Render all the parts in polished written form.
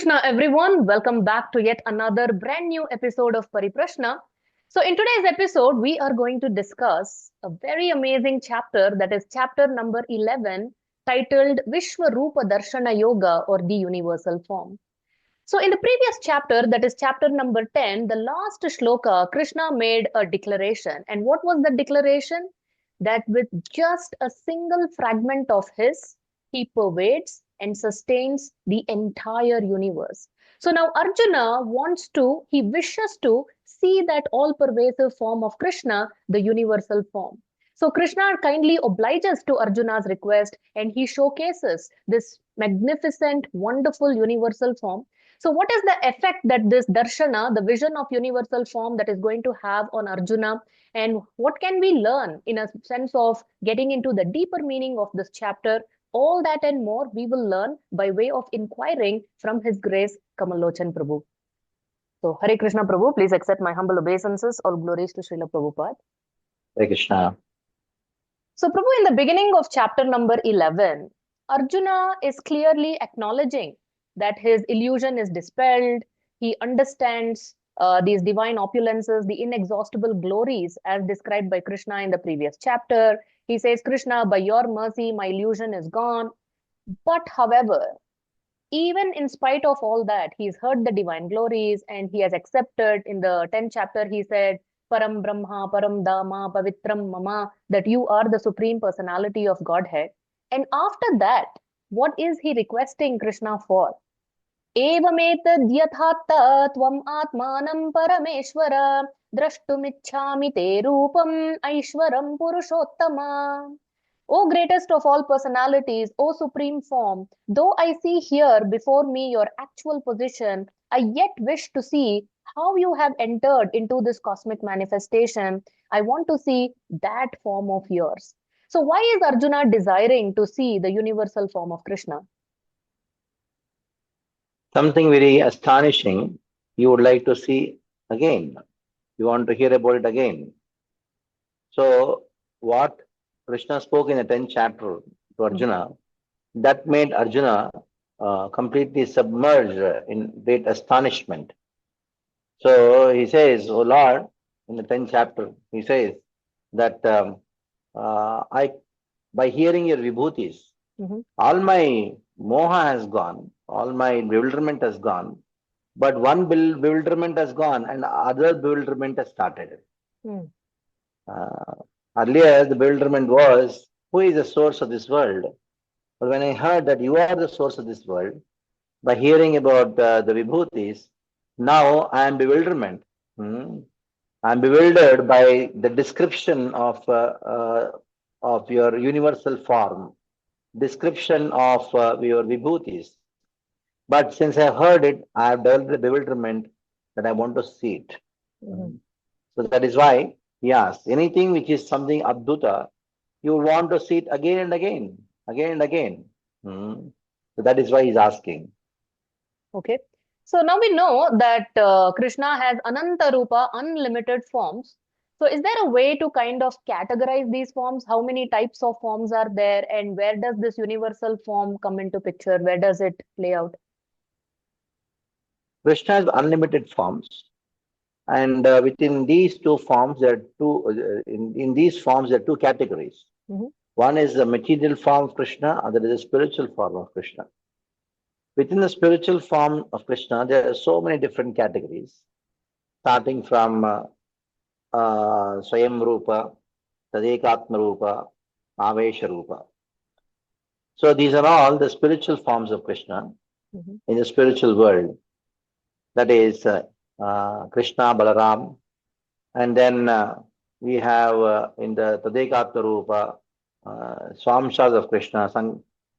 Krishna, everyone. Welcome back to yet another brand new episode of Pariprashna. So, in today's episode, we are going to discuss a very amazing chapter, that is chapter number 11, titled Vishva Rupa Darshana Yoga, or the Universal Form. So, in the previous chapter, that is chapter number 10, the last shloka, Krishna made a declaration. And what was the declaration? That with just a single fragment of his, he pervades and sustains the entire universe. So now Arjuna he wishes to see that all pervasive form of Krishna, the universal form. So Krishna kindly obliges to Arjuna's request and he showcases this magnificent, wonderful universal form. So what is the effect that this darshana, the vision of universal form, that is going to have on Arjuna? And what can we learn in a sense of getting into the deeper meaning of this chapter? All that and more we will learn by way of inquiring from His Grace Kamala Lochan Prabhu. So, Hare Krishna Prabhu, please accept my humble obeisances. All glories to Srila Prabhupada. Hare Krishna. So, Prabhu, in the beginning of chapter number 11, Arjuna is clearly acknowledging that his illusion is dispelled. He understands these divine opulences, the inexhaustible glories as described by Krishna in the previous chapter. He says, Krishna, by your mercy, my illusion is gone. But however, even in spite of all that, he's heard the divine glories and he has accepted. In the 10th chapter, he said, Param Brahma, Param Dhamma, Pavitram Mama, that you are the supreme personality of Godhead. And after that, what is he requesting Krishna for? Evametad yathatta tvam atmanam parameshvara drashtumichhami te rupam aishwaram purushottama. O greatest of all personalities, O supreme form, though I see here before me your actual position, I yet wish to see how you have entered into this cosmic manifestation. I want to see that form of yours. So why is Arjuna desiring to see the universal form of Krishna? Something very astonishing you would like to see again. You want to hear about it again. So what Krishna spoke in the 10th chapter to Arjuna, that made Arjuna completely submerged in great astonishment. So he says, O Lord, in the 10th chapter, he says that by hearing your vibhutis, all my moha has gone, all my bewilderment has gone, but one bewilderment has gone and other bewilderment has started. Earlier, the bewilderment was, who is the source of this world? But when I heard that you are the source of this world, by hearing about the vibhutis, now I am bewilderment. I am bewildered by the description of your universal form, description of your vibhutis. But since I heard it, I have developed the bewilderment that I want to see it. So that is why he asks, anything which is something adbhuta, you want to see it again and again, again and again. So that is why he's asking. Okay. So now we know that Krishna has Ananta Rupa, unlimited forms. So is there a way to kind of categorize these forms? How many types of forms are there and where does this universal form come into picture? Where does it play out? Krishna has unlimited forms. And within these two forms, there are two, in these forms, there are two categories. One is the material form of Krishna, other is the spiritual form of Krishna. Within the spiritual form of Krishna, there are so many different categories, starting from Swayam Rupa, Tadekatma Rupa, Avesha Rupa. So these are all the spiritual forms of Krishna in the spiritual world. That is Krishna, Balaram, and then we have in the Tadekatma Rupa, Swamshas of Krishna,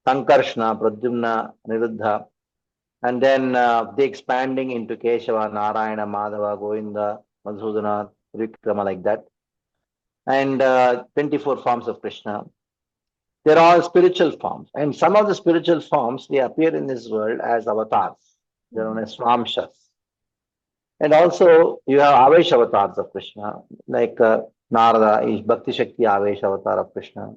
Sankarshna, Pradyumna, Niruddha, and then they expanding into Keshava, Narayana, Madhava, Govinda, Madhusudana, Vikrama, like that. And 24 forms of Krishna. They're all spiritual forms. And some of the spiritual forms, they appear in this world as avatars. They're known as Swamshas. And also, you have Avesh avatars of Krishna, like Narada is Bhakti Shakti Avesh avatar of Krishna.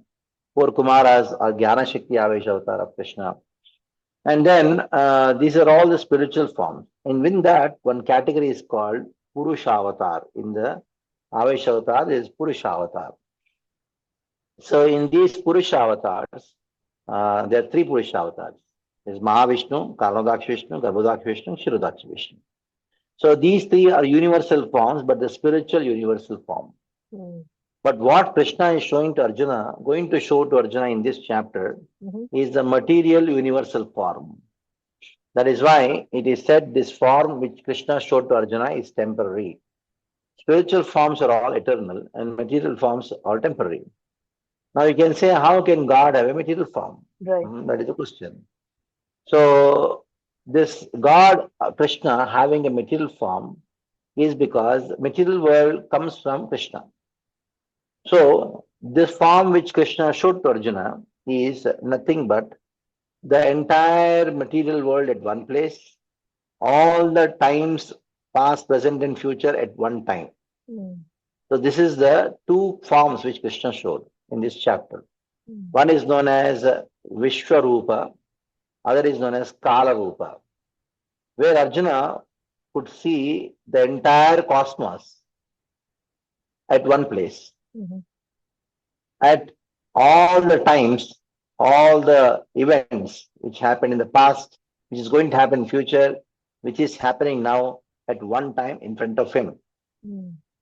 Four Kumaras are Jnana Shakti Avesh avatar of Krishna. And then these are all the spiritual forms. And within that, one category is called Purushavatar. In the Aveshavatar is Purushavatar. So in these Purushavatars, there are three Purushavatars. There's Mahavishnu, Karanodaksh Vishnu, Garbhodaksh Vishnu, Shirodaksh Vishnu. So these three are universal forms, but the spiritual universal form. But what Krishna is showing to Arjuna, going to show to Arjuna in this chapter, is the material universal form. That is why it is said this form which Krishna showed to Arjuna is temporary. Spiritual forms are all eternal and material forms are temporary. Now you can say, how can God have a material form? Right. That is the question. So this God, Krishna, having a material form is because material world comes from Krishna. So this form which Krishna showed to Arjuna is nothing but the entire material world at one place, all the times past, present, and future at one time. So this is the two forms which Krishna showed in this chapter. One is known as Vishva Rupa, other is known as Kala Rupa, where Arjuna could see the entire cosmos at one place. At all the times, all the events which happened in the past, which is going to happen in future, which is happening now at one time in front of him.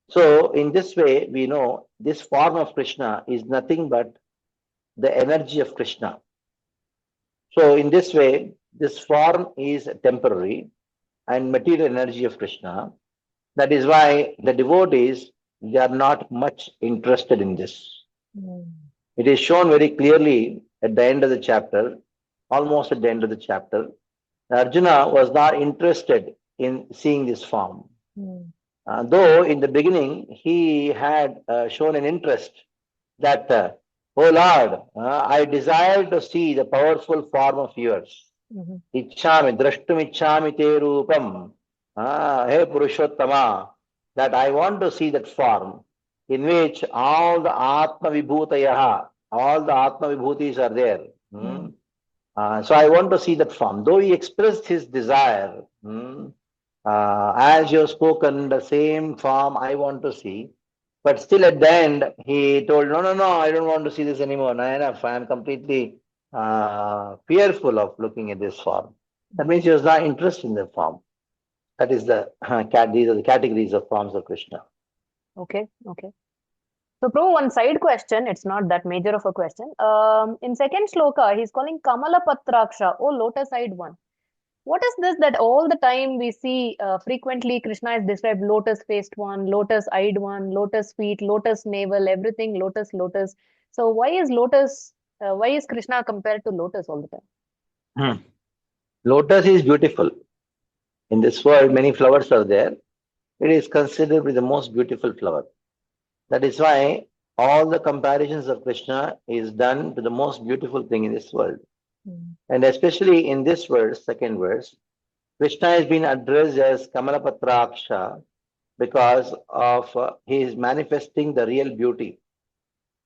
So in this way, we know this form of Krishna is nothing but the energy of Krishna. So in this way, this form is temporary and material energy of Krishna. That is why the devotees, they are not much interested in this. It is shown very clearly at the end of the chapter, almost at the end of the chapter. Arjuna was not interested in seeing this form. Though in the beginning he had shown an interest that, oh Lord, I desire to see the powerful form of yours. Ichchami, drashtum ichchami te rupam. Hey Purushottama, that I want to see that form in which all the Atma Vibhutayaha, all the Atma Vibhutis are there. So I want to see that form. Though he expressed his desire, as you have spoken, the same form I want to see. But still at the end, he told, no, I don't want to see this anymore. No, enough. I am completely fearful of looking at this form. That means he was not interested in the form. That is the these are the categories of forms of Krishna. Okay. So, Prabhu, one side question, it's not that major of a question. In second shloka, he's calling Kamala Patraksha, oh lotus-eyed one. What is this that all the time we see frequently Krishna is described lotus-faced one, lotus-eyed one, lotus feet, lotus navel, everything lotus. So why is Krishna compared to lotus all the time? Lotus is beautiful. In this world, many flowers are there. It is considered to be the most beautiful flower. That is why all the comparisons of Krishna is done to the most beautiful thing in this world. And especially in this verse, second verse, Krishna has been addressed as Kamala Patraksha because of he is manifesting the real beauty.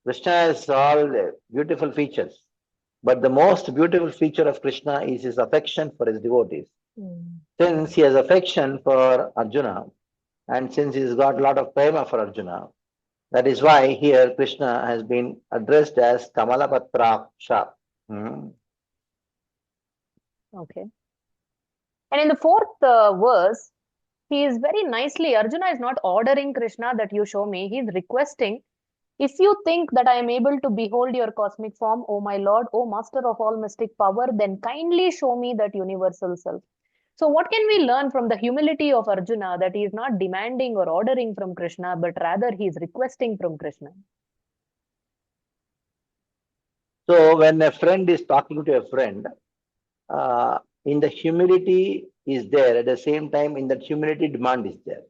Krishna has all beautiful features, but the most beautiful feature of Krishna is his affection for his devotees. Since he has affection for Arjuna, and since he's got a lot of prema for Arjuna, that is why here Krishna has been addressed as Kamala Patraksha. Okay. And in the fourth verse, he is very nicely, Arjuna is not ordering Krishna that you show me, he is requesting, if you think that I am able to behold your cosmic form, O my Lord, O Master of all mystic power, then kindly show me that universal self. So what can we learn from the humility of Arjuna, that he is not demanding or ordering from Krishna, but rather he is requesting from Krishna? So when a friend is talking to a friend, in the humility is there, at the same time in that humility demand is there.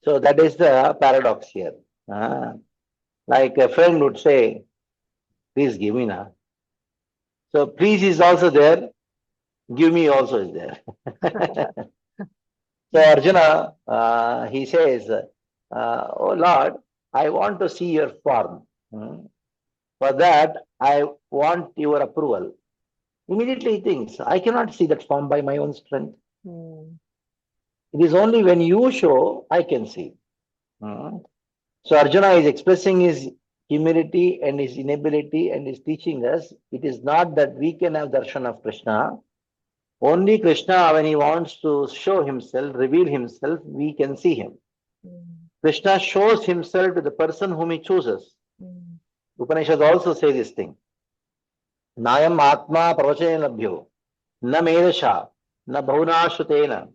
So that is the paradox here. Like a friend would say, please give me now. So please is also there, give me also is there. So Arjuna, he says, oh Lord, I want to see your form. For that, I want your approval. Immediately he thinks, I cannot see that form by my own strength. It is only when you show, I can see. So Arjuna is expressing his humility and his inability and is teaching us, it is not that we can have darshan of Krishna. Only Krishna, when he wants to show himself, reveal himself, we can see him. Krishna shows himself to the person whom he chooses. Upanishads also say this thing. Nayam atma pravachena labhyo, na medasha, na bahuna shutena,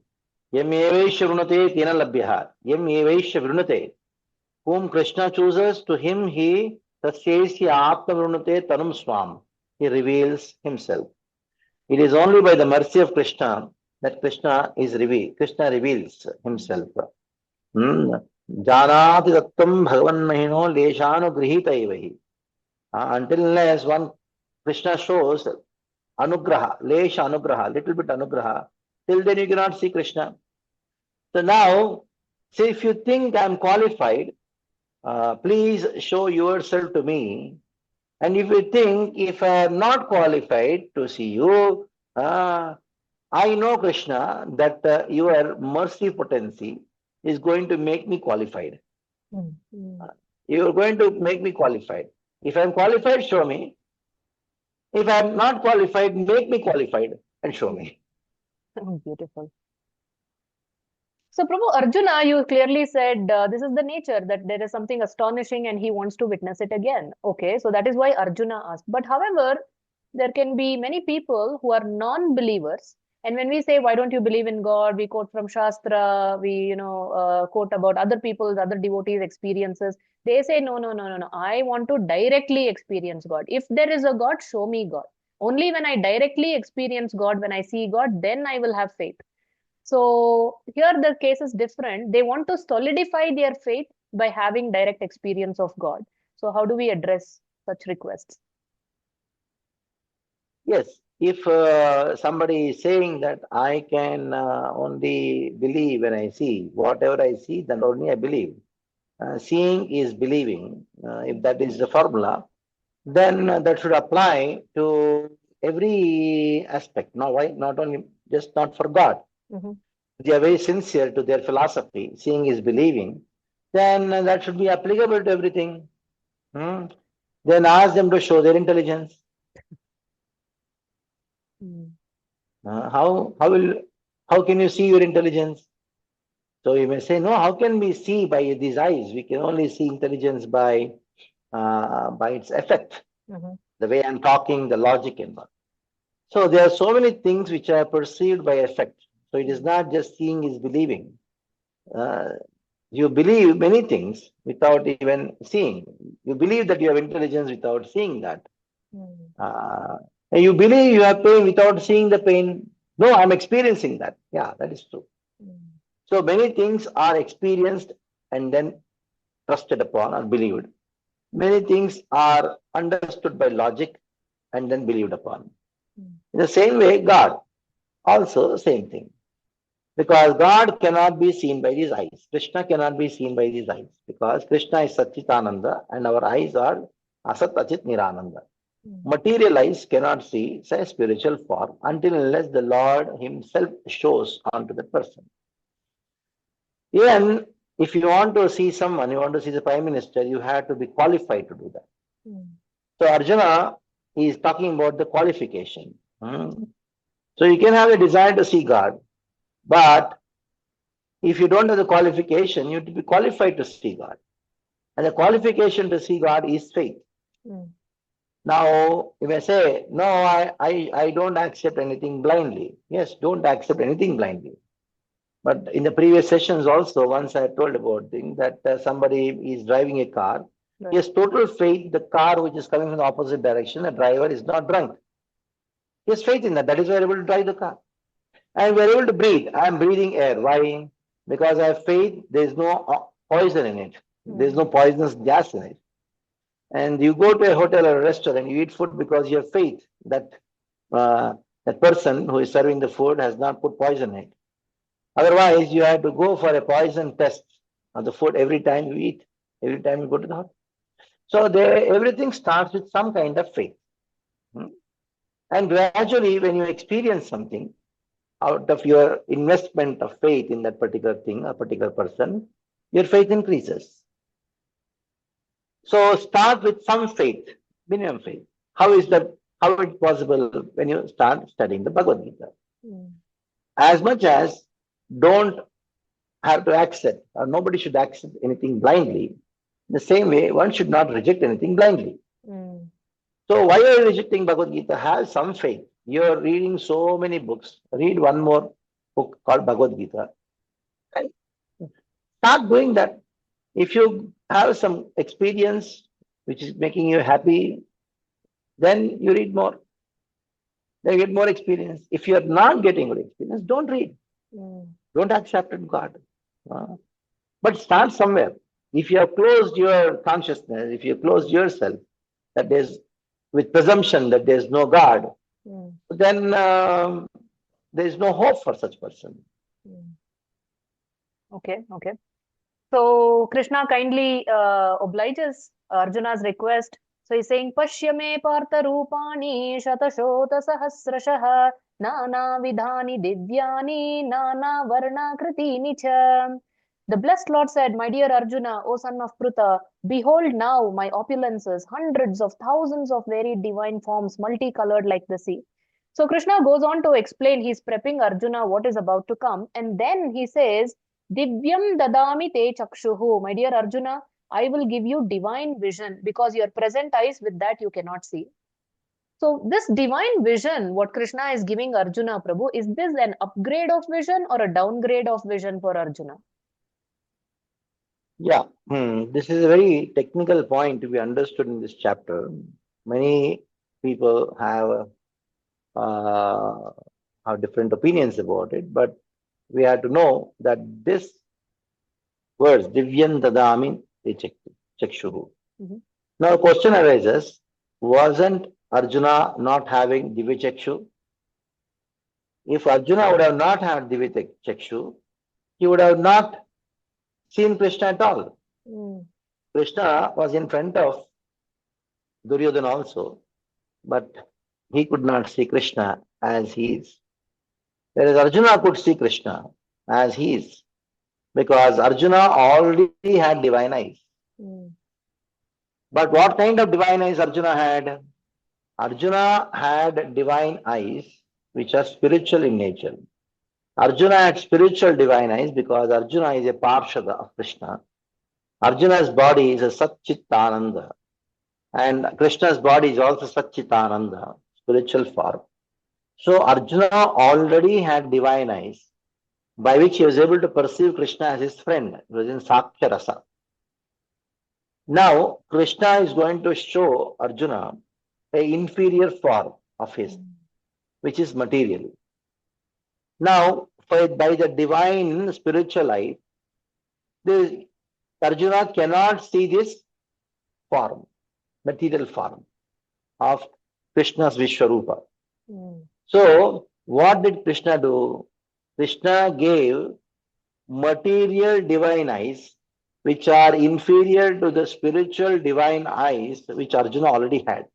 yam evaisha vrunate tena labhyaha, yam evaisha vrunate. Whom Krishna chooses, to him he tasyesya atma vrunate tanum swam. He reveals himself. It is only by the mercy of Krishna that Krishna is revealed. Krishna reveals himself. Janati tattam bhagavan mahino leshanu grihita evahi. Until unless one Krishna shows anugraha, lesha anugraha, little bit anugraha, till then you cannot see Krishna. So now, say if you think I am qualified, please show yourself to me. And if you think, if I am not qualified to see you, I know, Krishna, that your mercy potency is going to make me qualified. You are going to make me qualified. If I am qualified, show me. If I am not qualified, make me qualified and show me. Beautiful. So, Prabhu, Arjuna, you clearly said this is the nature, that there is something astonishing and he wants to witness it again. Okay, so that is why Arjuna asked. But however, there can be many people who are non-believers. And when we say, why don't you believe in God? We quote from Shastra, we, quote about other people's, other devotees' experiences. They say, no, no, no, no, no. I want to directly experience God. If there is a God, show me God. Only when I directly experience God, when I see God, then I will have faith. So here the case is different. They want to solidify their faith by having direct experience of God. So how do we address such requests? Yes, if somebody is saying that I can only believe when I see, whatever I see, then only I believe. Seeing is believing. If that is the formula, then that should apply to every aspect. No, why? Not only just not for God. They are very sincere to their philosophy. Seeing is believing. Then that should be applicable to everything. Then ask them to show their intelligence. How can you see your intelligence? So you may say, no, how can we see by these eyes? We can only see intelligence by its effect, the way I'm talking, the logic and all. So there are so many things which are perceived by effect. So it is not just seeing is believing. You believe many things without even seeing. You believe that you have intelligence without seeing that. And you believe you have pain without seeing the pain. No, I'm experiencing that. Yeah, that is true. So many things are experienced and then trusted upon or believed. Many things are understood by logic and then believed upon. In the same way, God, also the same thing. Because God cannot be seen by these eyes. Krishna cannot be seen by these eyes. Because Krishna is Satchitananda and our eyes are Asat Achit Nirananda. Material eyes cannot see say spiritual form until unless the Lord himself shows onto the person. Even if you want to see someone, you want to see the Prime Minister, you have to be qualified to do that. So Arjuna is talking about the qualification. So you can have a desire to see God, but if you don't have the qualification, you have to be qualified to see God. And the qualification to see God is faith. Now, you may say, no, I don't accept anything blindly. Yes, don't accept anything blindly. But in the previous sessions also, once I told about thing that somebody is driving a car. He has total faith the car which is coming from the opposite direction, the driver is not drunk. He has faith in that. That is why we are able to drive the car. And we are able to breathe. I am breathing air. Why? Because I have faith there is no poison in it. There is no poisonous gas in it. And you go to a hotel or a restaurant, you eat food because you have faith that that person who is serving the food has not put poison in it. Otherwise, you have to go for a poison test of the food every time you eat, every time you go to the hotel. So everything starts with some kind of faith. And gradually, when you experience something, out of your investment of faith in that particular thing, a particular person, your faith increases. So start with some faith, minimum faith. How is that? How is it possible when you start studying the Bhagavad Gita? As much as don't have to accept, or nobody should accept anything blindly. In the same way, one should not reject anything blindly. So why are you rejecting Bhagavad Gita? Have some faith. You're reading so many books. Read one more book called Bhagavad Gita. And start doing that. If you have some experience which is making you happy, then you read more. Then you get more experience. If you're not getting good experience, don't read. Don't accept God. But start somewhere. If you have closed your consciousness, if you have closed yourself, that there's with presumption that there's no God, then there is no hope for such person. Okay. So Krishna kindly obliges Arjuna's request. So he's saying, Pashyame partha rupani shatashota sahasrashah nana vidhani divyani nana varna kritini cha. The blessed Lord said, My dear Arjuna, O son of Pruta, behold now my opulences, hundreds of thousands of varied divine forms, multicolored like the sea. So Krishna goes on to explain, he's prepping Arjuna what is about to come. And then he says, Divyam dadami te chakshuhu. My dear Arjuna, I will give you divine vision because your present eyes with that you cannot see. So this divine vision, what Krishna is giving Arjuna, Prabhu, is this an upgrade of vision or a downgrade of vision for Arjuna? Yeah, this is a very technical point to be understood in this chapter. Many people have different opinions about it, but we have to know that this words, Divyan Dadami Chakshuhu. Now, a question arises, wasn't Arjuna not having Divya Chakshu? If Arjuna would have not had Divya Chakshu, he would have not seen Krishna at all. Krishna was in front of Duryodhana also, but he could not see Krishna as he is. Whereas Arjuna could see Krishna as he is, because Arjuna already had divine eyes. But what kind of divine eyes Arjuna had? Arjuna had divine eyes which are spiritual in nature. Arjuna had spiritual divine eyes because Arjuna is a Parshada of Krishna. Arjuna's body is a Satchitananda, and Krishna's body is also Satchitananda, spiritual form. So Arjuna already had divine eyes by which he was able to perceive Krishna as his friend. It was in Sakya Rasa. Now Krishna is going to show Arjuna an inferior form of his, which is material. Now, by the divine spiritual eye, Arjuna cannot see this form, material form of Krishna's Vishwa. So, what did Krishna do? Krishna gave material divine eyes which are inferior to the spiritual divine eyes which Arjuna already had,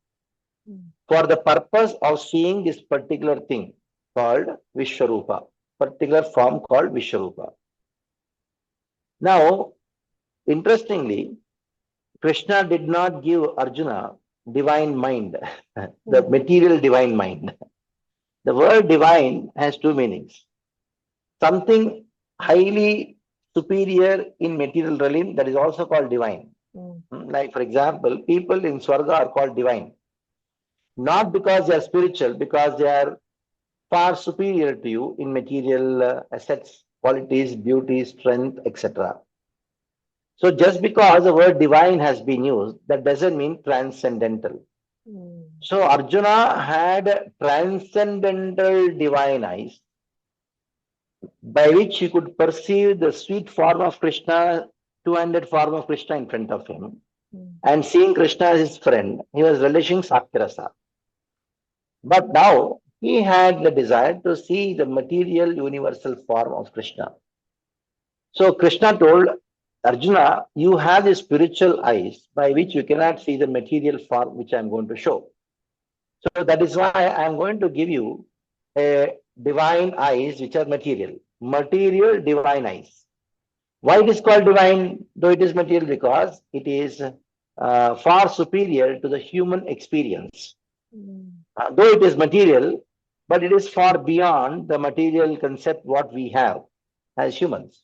for the purpose of seeing this particular thing called Vishwarupa, particular form called Vishwarupa. Now, interestingly, Krishna did not give Arjuna divine mind, the material divine mind. The word divine has two meanings. Something highly superior in material realm, that is also called divine. Like, for example, people in Swarga are called divine. Not because they are spiritual, because they are far superior to you in material assets, qualities, beauty, strength, etc. So just because the word divine has been used, that doesn't mean transcendental. So Arjuna had transcendental divine eyes by which he could perceive the sweet form of Krishna, two-handed form of Krishna in front of him. And seeing Krishna as his friend, he was relishing Sakyarasa. But now he had the desire to see the material universal form of Krishna. So Krishna told Arjuna, you have the spiritual eyes by which you cannot see the material form which I am going to show. So that is why I am going to give you a divine eyes which are material. Material divine eyes. Why it is called divine, though it is material? Because it is far superior to the human experience. Though it is material, but it is far beyond the material concept what we have as humans.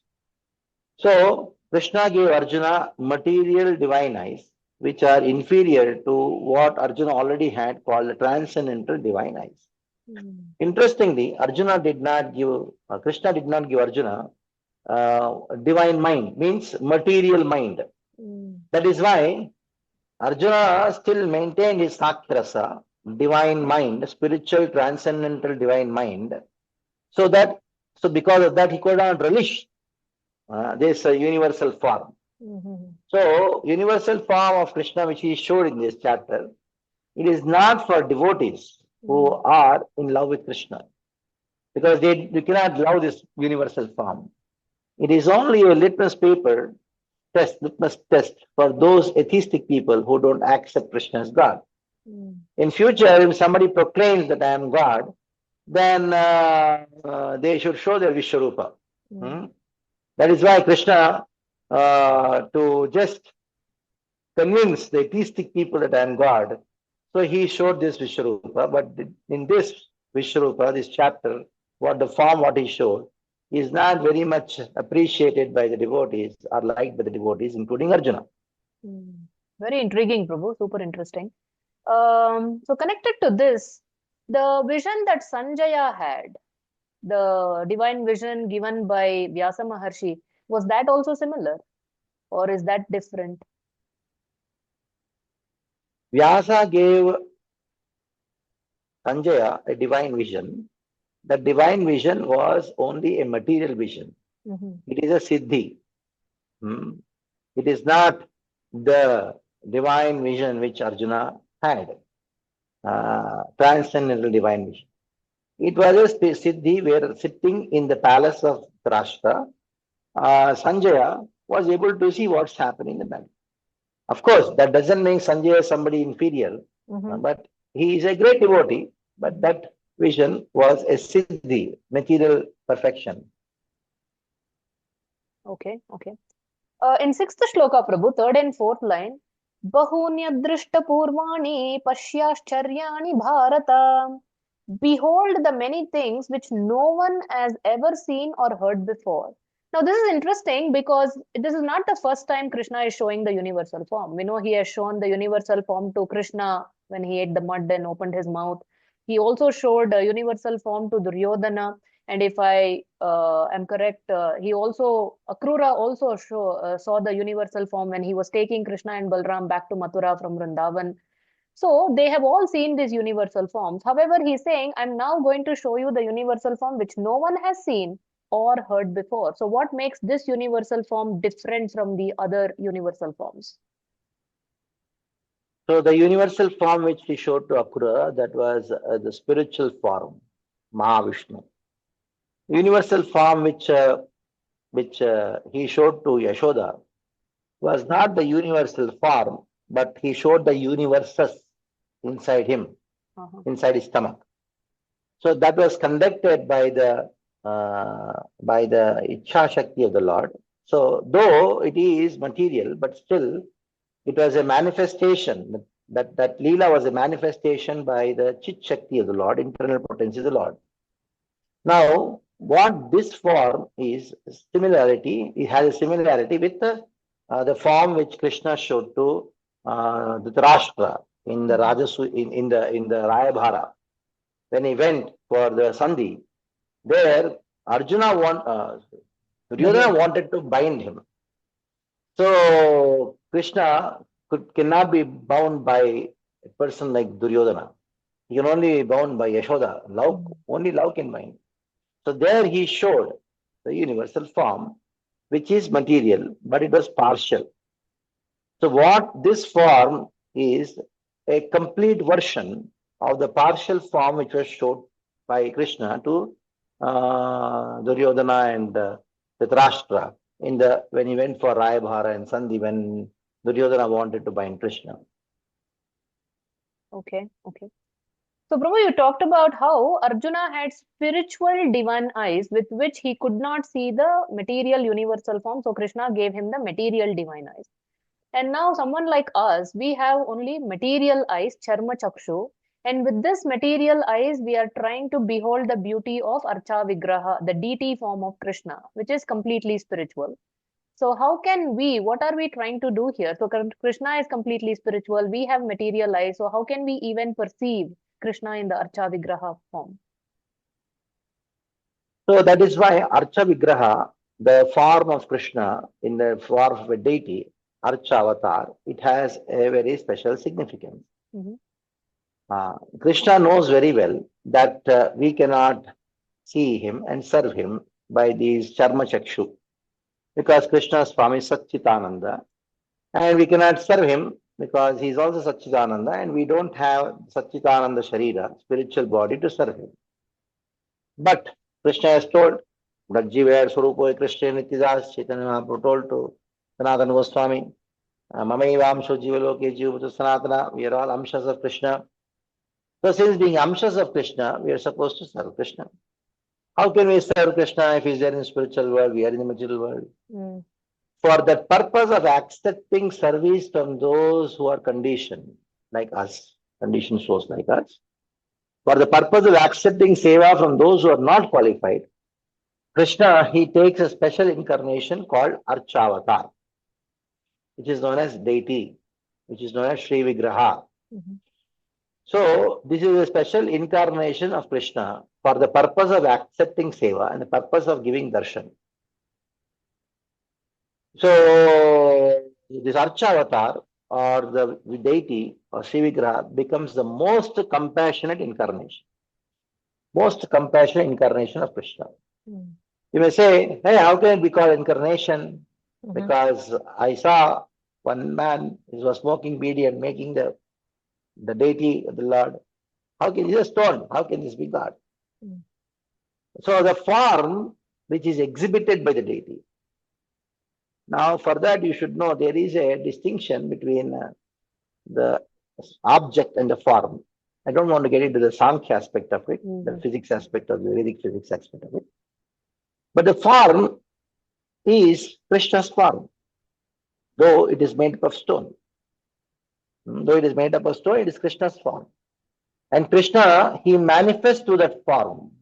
So Krishna gave Arjuna material divine eyes, which are inferior to what Arjuna already had called the transcendental divine eyes. Interestingly, Arjuna did not give, Krishna did not give Arjuna divine mind, means material mind. That is why Arjuna still maintained his Sakyarasa, divine mind, spiritual, transcendental divine mind. So because of that, he could not relish this universal form. So, universal form of Krishna, which he showed in this chapter, it is not for devotees who are in love with Krishna, because they cannot love this universal form. It is only a litmus test for those atheistic people who don't accept Krishna as God. In future, if somebody proclaims that I am God, then they should show their Vishwa. That is why Krishna, to just convince the atheistic people that I am God, so he showed this Vishwarupa. But in this Vishwarupa, this chapter, what he showed, is not very much appreciated by the devotees or liked by the devotees, including Arjuna. Very intriguing, Prabhu. Super interesting. So connected to this, the vision that Sanjaya had, the divine vision given by Vyasa Maharshi, was that also similar, or is that different? Vyasa gave Sanjaya a divine vision. The divine vision was only a material vision. It is a siddhi. It is not the divine vision which Arjuna had, transcendental divine vision. It was a siddhi where sitting in the palace of Rashtra, Sanjaya was able to see what's happening in the battle. Of course, that doesn't make Sanjaya somebody inferior, but he is a great devotee, but that vision was a siddhi, material perfection. Okay. In sixth shloka, Prabhu, third and fourth line, Bahunyadrishta Purvani Pashyascharyani Bharata. Behold the many things which no one has ever seen or heard before. Now, this is interesting because this is not the first time Krishna is showing the universal form. We know he has shown the universal form to Krishna when he ate the mud and opened his mouth. He also showed a universal form to Duryodhana. And if I am correct, Akrura also saw the universal form when he was taking Krishna and Balram back to Mathura from Vrindavan. So they have all seen these universal forms. However, he's saying, I'm now going to show you the universal form which no one has seen or heard before. So what makes this universal form different from the other universal forms? So the universal form which he showed to Akrura, that was the spiritual form, Mahavishnu. Universal form which he showed to Yashoda was not the universal form, but he showed the universes inside him, inside his stomach. So that was conducted by the Ichha Shakti of the Lord. So though it is material, but still it was a manifestation. That Leela was a manifestation by the Chit Shakti of the Lord, internal potency of the Lord. Now, what this form is similarity, it has a similarity with the form which Krishna showed to Dhritarashtra in the in the Rayabhara. When he went for the Sandhi, there Duryodhana wanted to bind him. So Krishna cannot be bound by a person like Duryodhana. He can only be bound by Yashoda. Love, only love can bind. So there he showed the universal form, which is material, but it was partial. So what this form is a complete version of the partial form which was shown by Krishna to Duryodhana and Dhritarashtra when he went for Rayabhara and Sandhi, when Duryodhana wanted to bind Krishna. Okay. So, Prabhu, you talked about how Arjuna had spiritual divine eyes with which he could not see the material universal form. So, Krishna gave him the material divine eyes. And now, someone like us, we have only material eyes, charma chakshu. And with this material eyes, we are trying to behold the beauty of Archa Vigraha, the deity form of Krishna, which is completely spiritual. So, how can we, what are we trying to do here? So, Krishna is completely spiritual. We have material eyes. So, how can we even perceive Krishna in the Archa Vigraha form? So that is why Archa Vigraha, the form of Krishna in the form of a deity, Archa avatar, it has a very special significance. Mhm. Krishna knows very well that we cannot see him and serve him by these charma chakshu, because Krishna's form is Satchitananda, and we cannot serve him because he is also Satchitananda, and we don't have Satchitananda Sharira, spiritual body, to serve him. But Krishna has told that Jiva Swarupo Krishna Nityadas, Chaitanya Mahaprabhu told to Sanatana Goswami, Mamaivaamsho Jivaloke Jiva Sanatana, we are all amshas of Krishna. So since being amshas of Krishna, we are supposed to serve Krishna. How can we serve Krishna if he is there in the spiritual world, we are in the material world? Mm. For the purpose of accepting service from those who are conditioned, like us, conditioned souls like us, for the purpose of accepting seva from those who are not qualified, Krishna, he takes a special incarnation called Archavatar, which is known as deity, which is known as Sri Vigraha. Mhm. So, this is a special incarnation of Krishna for the purpose of accepting seva and the purpose of giving darshan. So, this Archavatar or the deity or Sri Vigraha becomes the most compassionate incarnation. Most compassionate incarnation of Krishna. Mm. You may say, hey, how can it be called incarnation? Mhm. Because I saw one man was smoking beedi and making the deity of the Lord. How can this stone? How can this be God? Mm. So the form which is exhibited by the deity. Now for that you should know there is a distinction between the object and the form. I don't want to get into the Sankhya aspect of it, the physics aspect of the Vedic physics aspect of it. But the form is Krishna's form, though it is made up of stone. Though it is made up of stone, it is Krishna's form. And Krishna, he manifests to that form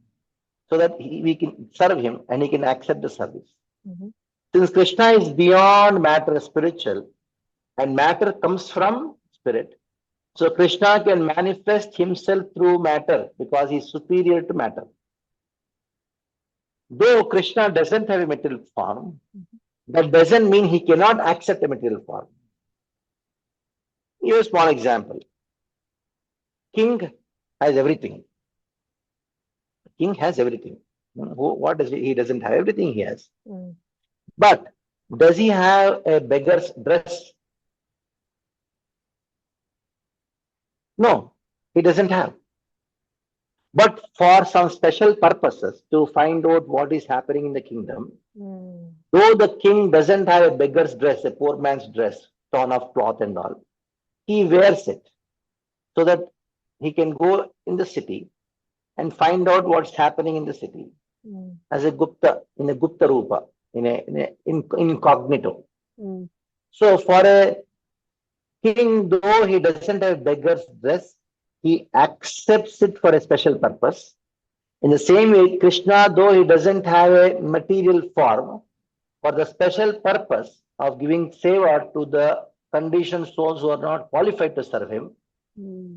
so that we can serve him and he can accept the service. Mhm. Since Krishna is beyond matter, spiritual, and matter comes from spirit, so Krishna can manifest himself through matter because he is superior to matter. Though Krishna doesn't have a material form, that doesn't mean he cannot accept a material form. Here's a small example. King has everything. King has everything. What does he? He doesn't have everything he has. Mm. But does he have a beggar's dress? No, he doesn't have. But for some special purposes to find out what is happening in the kingdom, though the king doesn't have a beggar's dress, a poor man's dress, torn of cloth and all, he wears it so that he can go in the city and find out what's happening in the city as a Gupta, in a Gupta Rupa, in incognito. So for a king, though he doesn't have beggar's dress, he accepts it for a special purpose. In the same way, Krishna, though he doesn't have a material form, for the special purpose of giving seva to the conditioned souls who are not qualified to serve him,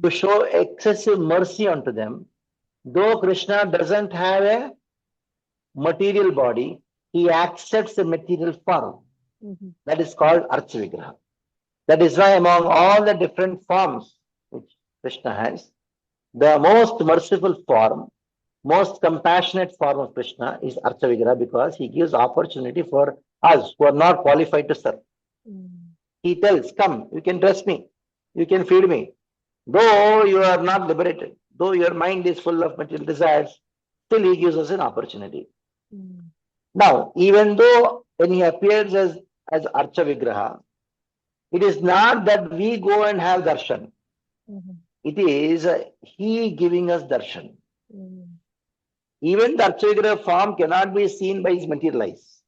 to show excessive mercy unto them, though Krishna doesn't have a material body, he accepts the material form. That is called Archa Vigraha. That is why among all the different forms which Krishna has, the most merciful form, most compassionate form of Krishna is Archa Vigraha, because he gives opportunity for us who are not qualified to serve. He tells, come, you can dress me, you can feed me. Though you are not liberated, though your mind is full of material desires, still he gives us an opportunity. Now, even though when he appears as Archa Vigraha, it is not that we go and have darshan. it is he giving us darshan. Even the Archavigraha form cannot be seen by his material eyes.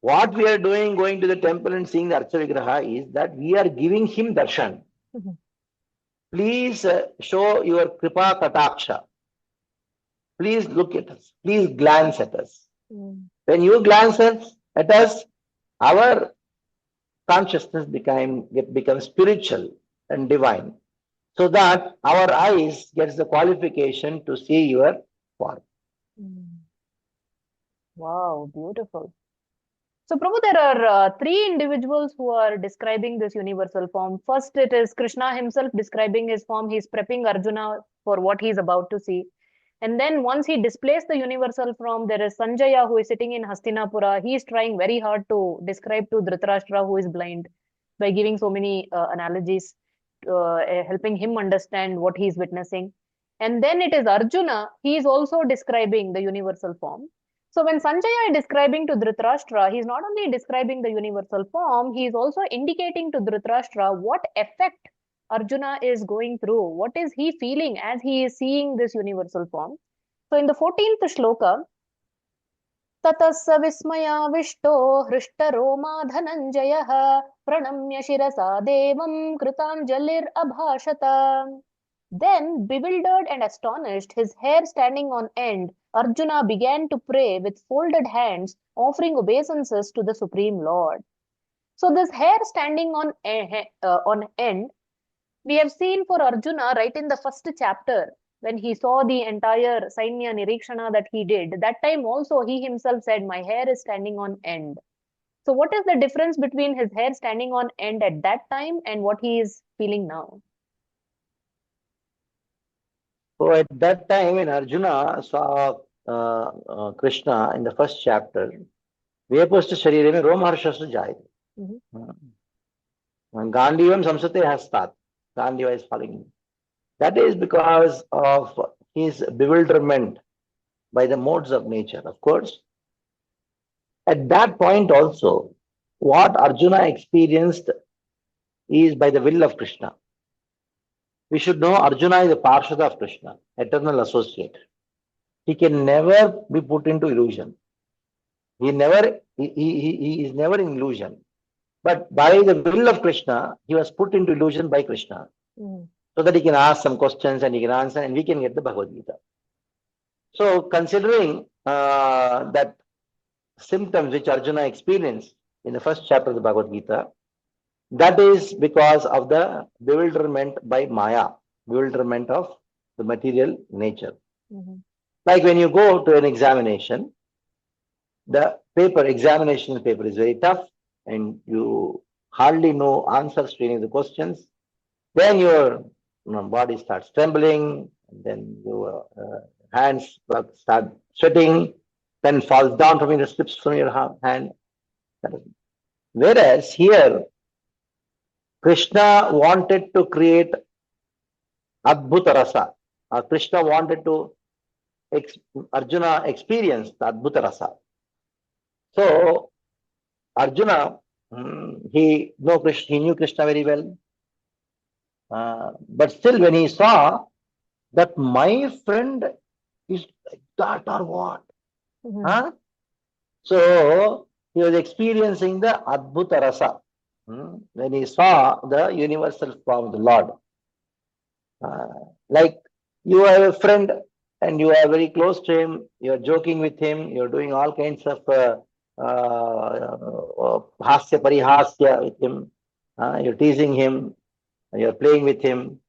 What we are doing, going to the temple and seeing the Archavigraha, is that we are giving him darshan. Please show your kripa kataksha. Please look at us. Please glance at us. When you glance at us, our consciousness becomes spiritual and divine, so that our eyes gets the qualification to see your form. Wow, beautiful. So, Prabhu, there are three individuals who are describing this universal form. First, it is Krishna himself describing his form. He's prepping Arjuna for what he's about to see. And then once he displays the universal form, there is Sanjaya who is sitting in Hastinapura. He is trying very hard to describe to Dhritarashtra who is blind by giving so many analogies, helping him understand what he is witnessing. And then it is Arjuna. He is also describing the universal form. So when Sanjaya is describing to Dhritarashtra, he is not only describing the universal form, he is also indicating to Dhritarashtra what effect Arjuna is going through. What is he feeling as he is seeing this universal form? So in the 14th shloka, Tatassa vismaya vishto hrishtaro dhananjayah pranamya shirasa devam kritanjalir abhashata. Then, bewildered and astonished, his hair standing on end, Arjuna began to pray with folded hands, offering obeisances to the Supreme Lord. So this hair standing on end, we have seen for Arjuna right in the first chapter, when he saw the entire Sainya Nirikshana that he did. That time also he himself said, my hair is standing on end. So what is the difference between his hair standing on end at that time and what he is feeling now? So at that time, when Arjuna saw Krishna in the first chapter, Vepasta Sharirame Romaharshasu Jayate. Gandivam Samsate Hastat. Gandiva is falling. That is because of his bewilderment by the modes of nature. Of course, at that point also, what Arjuna experienced is by the will of Krishna. We should know Arjuna is a Parshada of Krishna, eternal associate. He can never be put into illusion. He is never in illusion. But by the will of Krishna, he was put into illusion by Krishna. So that he can ask some questions and he can answer and we can get the Bhagavad Gita. So considering that symptoms which Arjuna experienced in the first chapter of the Bhagavad Gita, that is because of the bewilderment by Maya, bewilderment of the material nature. Like when you go to an examination, the examination paper is very tough and you hardly know answers to any of the questions. Then your body starts trembling, and then your hands start sweating, then falls down from the slips from your hand. Whereas here, Krishna wanted to create Adbhuta Rasa. Krishna wanted to Arjuna experience the Adbhuta Rasa. So Arjuna, he knew Krishna very well. But still, when he saw that my friend is like that or what? So he was experiencing the Adbhuta Rasa when he saw the universal form of the Lord. Like you have a friend and you are very close to him, you are joking with him, you are doing all kinds of hasya parihasya with him, you are teasing him, you are playing with him.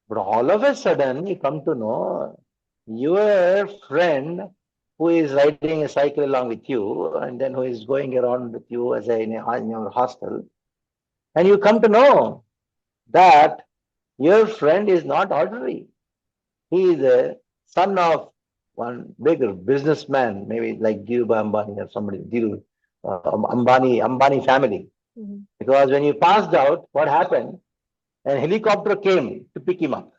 But all of a sudden you come to know your friend who is riding a cycle along with you and then who is going around with you as in your hostel, and you come to know that your friend is not ordinary. He is a son of one bigger businessman, maybe like Dhirubhai Ambani or somebody, Ambani family. Because when you passed out, what happened? A helicopter came to pick him up,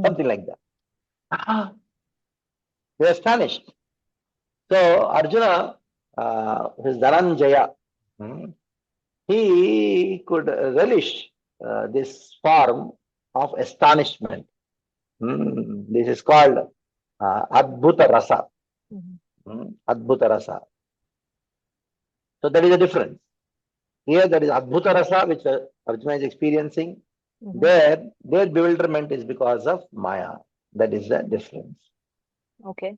something like that. They are astonished. So Arjuna, his Dhananjaya, he could relish this form of astonishment. This is called Adbhuta Rasa. Adbhuta Rasa. So that is the difference. Here there is Adbhuta Rasa which Arjuna is experiencing. Their bewilderment is because of Maya. That is the difference. Okay.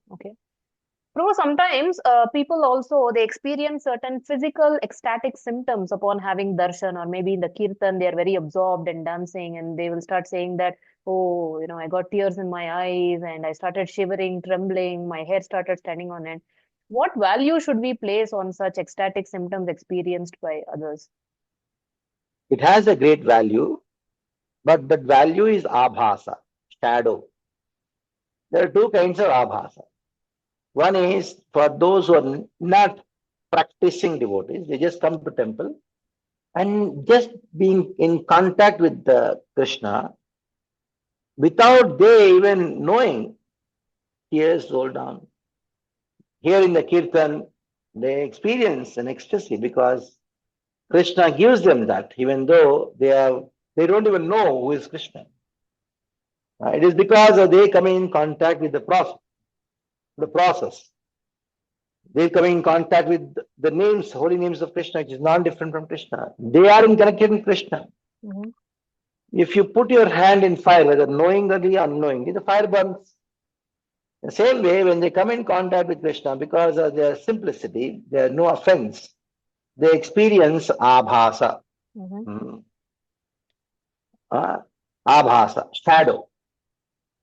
Prabhu, sometimes people also, they experience certain physical ecstatic symptoms upon having darshan, or maybe in the kirtan they are very absorbed in dancing, and they will start saying that, oh, I got tears in my eyes and I started shivering, trembling, my hair started standing on end. What value should we place on such ecstatic symptoms experienced by others? It has a great value, but that value is abhasa, shadow. There are two kinds of abhasa. One is for those who are not practicing devotees, they just come to temple and just being in contact with the Krishna without they even knowing, tears roll down. Here in the kirtan, they experience an ecstasy because Krishna gives them that, even though they don't even know who is Krishna. It is because of they coming in contact with the process. They coming in contact with the names, holy names of Krishna, which is non-different from Krishna. They are in connection with Krishna. If you put your hand in fire, whether knowingly or unknowingly, the fire burns. The same way, when they come in contact with Krishna, because of their simplicity, there no offense, they experience abhasa. Abhasa, shadow.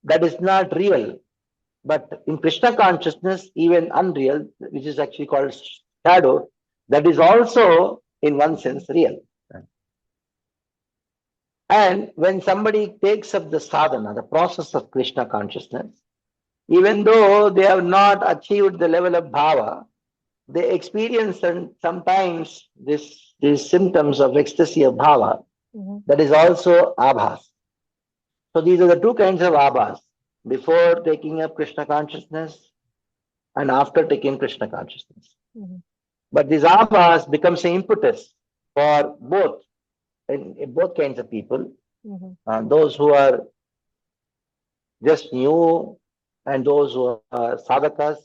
That is not real. But in Krishna consciousness, even unreal, which is actually called shadow, that is also in one sense real. And when somebody takes up the sadhana, the process of Krishna consciousness, even though they have not achieved the level of bhava, they experience sometimes these symptoms of ecstasy of bhava. That is also abhas. So these are the two kinds of abhas. Before taking up Krishna consciousness and after taking Krishna consciousness. But this abhas becomes an impetus for both, in both kinds of people. Those who are just new and those who are sadhakas,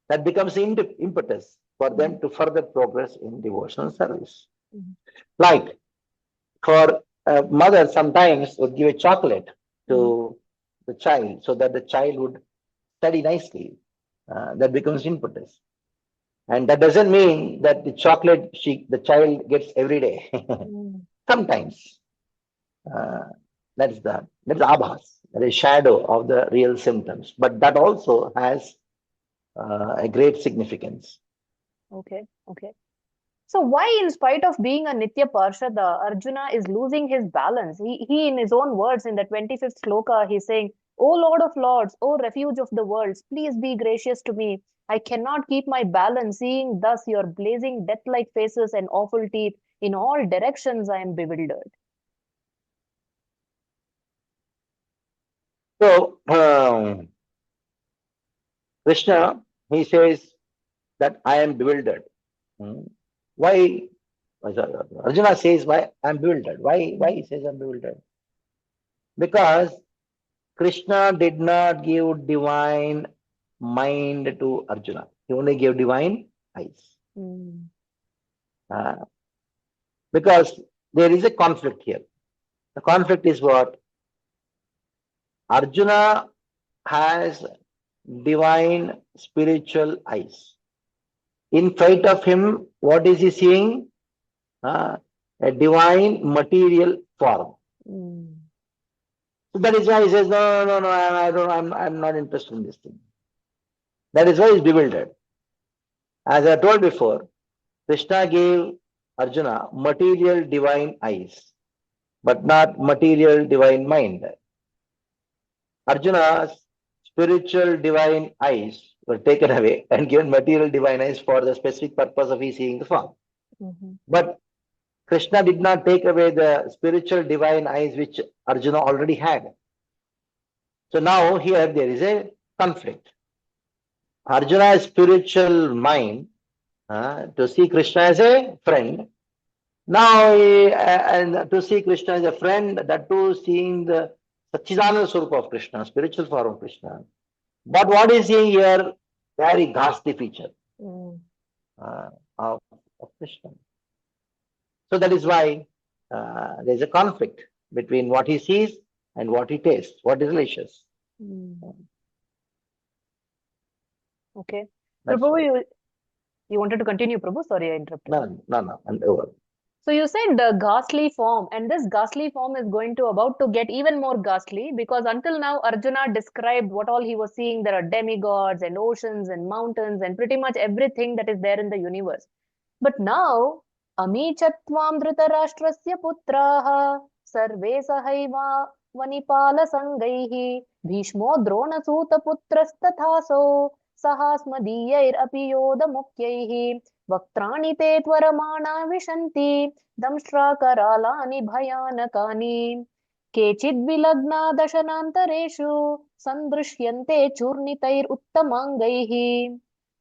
that becomes impetus for them to further progress in devotional service. Like for a mother sometimes would give a chocolate to the child so that the child would study nicely. That becomes impetus. And that doesn't mean that the chocolate the child gets every day. Sometimes. That's abhas. That is shadow of the real symptoms. But that also has a great significance. Okay. So why, in spite of being a Nitya Parshada, Arjuna is losing his balance? He in his own words, in the 25th sloka, he's saying, O Lord of Lords, O refuge of the worlds, please be gracious to me. I cannot keep my balance, seeing thus your blazing death-like faces and awful teeth. In all directions I am bewildered. So, Krishna, he says that I am bewildered. Why? Arjuna says, why I'm bewildered. Why he says I'm bewildered? Because Krishna did not give divine mind to Arjuna. He only gave divine eyes. Because there is a conflict here. The conflict is what? Arjuna has divine spiritual eyes. In front of him, what is he seeing? A divine material form. So that is why he says, no, I'm not interested in this thing. That is why he's bewildered. As I told before, Krishna gave Arjuna material divine eyes, but not material divine mind. Arjuna's spiritual divine eyes were taken away and given material divine eyes for the specific purpose of his seeing the form. But Krishna did not take away the spiritual divine eyes which Arjuna already had. So now here there is a conflict. Arjuna's spiritual mind to see Krishna as a friend. Now and to see Krishna as a friend, that too seeing the Satchidananda Swarupa of Krishna, spiritual form of Krishna. But what is seeing here? Very ghastly feature of Krishna. So that is why there is a conflict between what he sees and what he tastes, what is delicious. Okay. Prabhu, you wanted to continue, Prabhu? Sorry, I interrupted. No, I'm over. So you said the ghastly form, and this ghastly form is about to get even more ghastly, because until now Arjuna described what all he was seeing. There are demigods and oceans and mountains and pretty much everything that is there in the universe. But now, Amichatvam Dhritarashtrasya putraha sarve sahaiva vanipala sangaihi bhishmo dronasuta putrastathaso sahasmadiyair api yoda mukyaihi vaktrani te tvaramana vishanti damshrakaralani bhayanakani केचिद् विलग्ना दशनान्तरेषु सन्दृश्यन्ते चूर्णितैर् उत्तमाङ्गैः.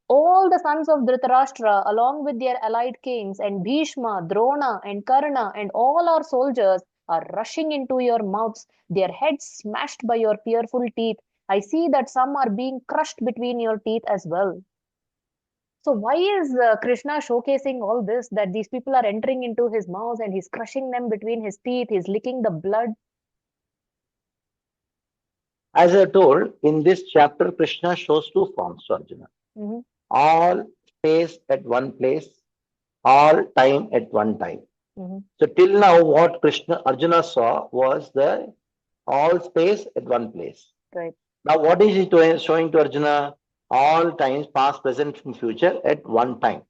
All the sons of Dhritarashtra, along with their allied kings, and Bhishma, Drona, and Karna, and all our soldiers are rushing into your mouths, their heads smashed by your fearful teeth. I see that some are being crushed between your teeth as well. So why is Krishna showcasing all this, that these people are entering into his mouth and he's crushing them between his teeth, he's licking the blood? As I told, in this chapter, Krishna shows two forms to Arjuna. All space at one place, all time at one time. So till now, what Arjuna saw was the all space at one place. Right. Now, what is he showing to Arjuna? All times, past, present, and future at one time.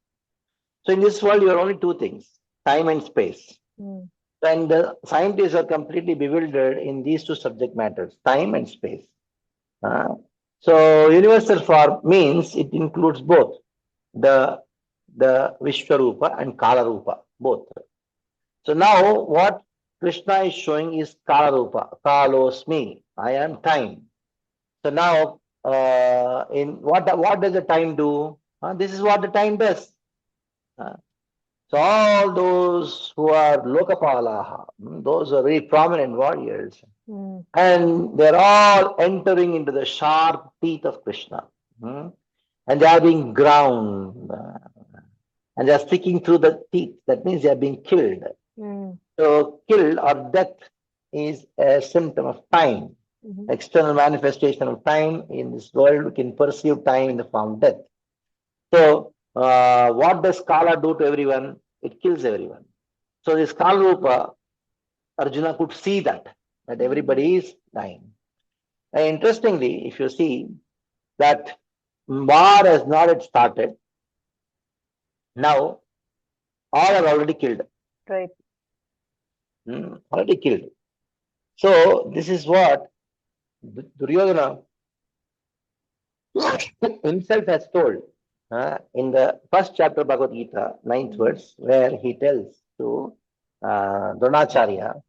So in this world, you are only two things: time and space. And the scientists are completely bewildered in these two subject matters: time and space. So universal form means it includes both the Vishva Rupa and Kala Rupa, both. So now what Krishna is showing is Kala Rupa, Kalosmi, I am time. So now in what does the time do? This is what the time does. So all those who are Lokapalaha, those are very prominent warriors, and they're all entering into the sharp teeth of Krishna. And they are being ground, and they are sticking through the teeth. That means they are being killed. So kill or death is a symptom of time, external manifestation of time. In this world, we can perceive time in the form of death. So what does Kala do to everyone? It kills everyone. So this Kala Rupa, Arjuna could see that everybody is dying. And interestingly, if you see that war has not yet started, now all are already killed. Right. Already killed. So this is what Duryodhana himself has told in the first chapter of Bhagavad Gita, 9th verse, where he tells to Dronacharya,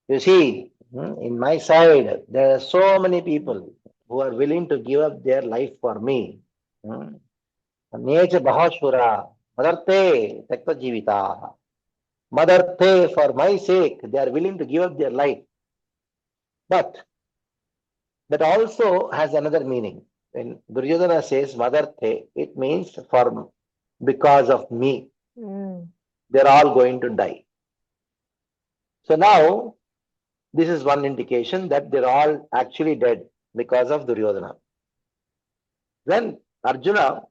you see, in my side, there are so many people who are willing to give up their life for me. Necha Bahashura, Madarte, Takta Jivita. Madarte, for my sake, they are willing to give up their life. But that also has another meaning. When Duryodhana says Madarte, it means because of me. They're all going to die. So now, this is one indication that they're all actually dead because of Duryodhana. Then Arjuna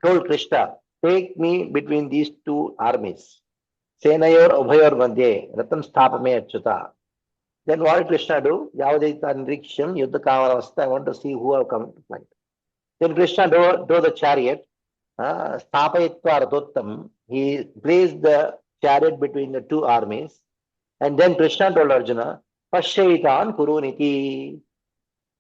told Krishna, take me between these two armies. Senayor Abhayor Madhye, Ratam Stapame Achyuta. Then what did Krishna do? Yavadita Nriksham Yuddha Kamaravasta. I want to see who have come to fight. Then Krishna drove the chariot. Stapayitva Ratottam. He placed the chariot between the two armies. And then Krishna told Arjuna, Pashaitan Kuruniti.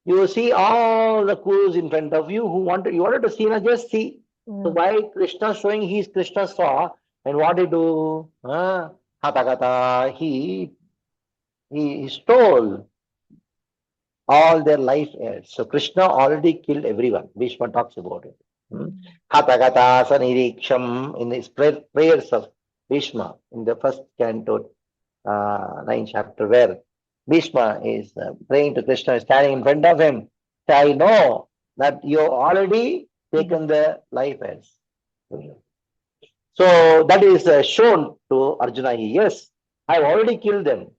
You see all the Kurus in front of you you wanted to see, now just see. So why Krishna showing Krishna saw, and what did he do? Hatakata, he stole all their life heirs. So Krishna already killed everyone. Vishwa talks about it. Hatakata saniriksham, in his prayers of Vishma in the first canto, 9th chapter, where Bhishma is praying to Krishna, standing in front of him. So I know that you already taken the life as. So that is shown to Arjuna. Yes, I have already killed them.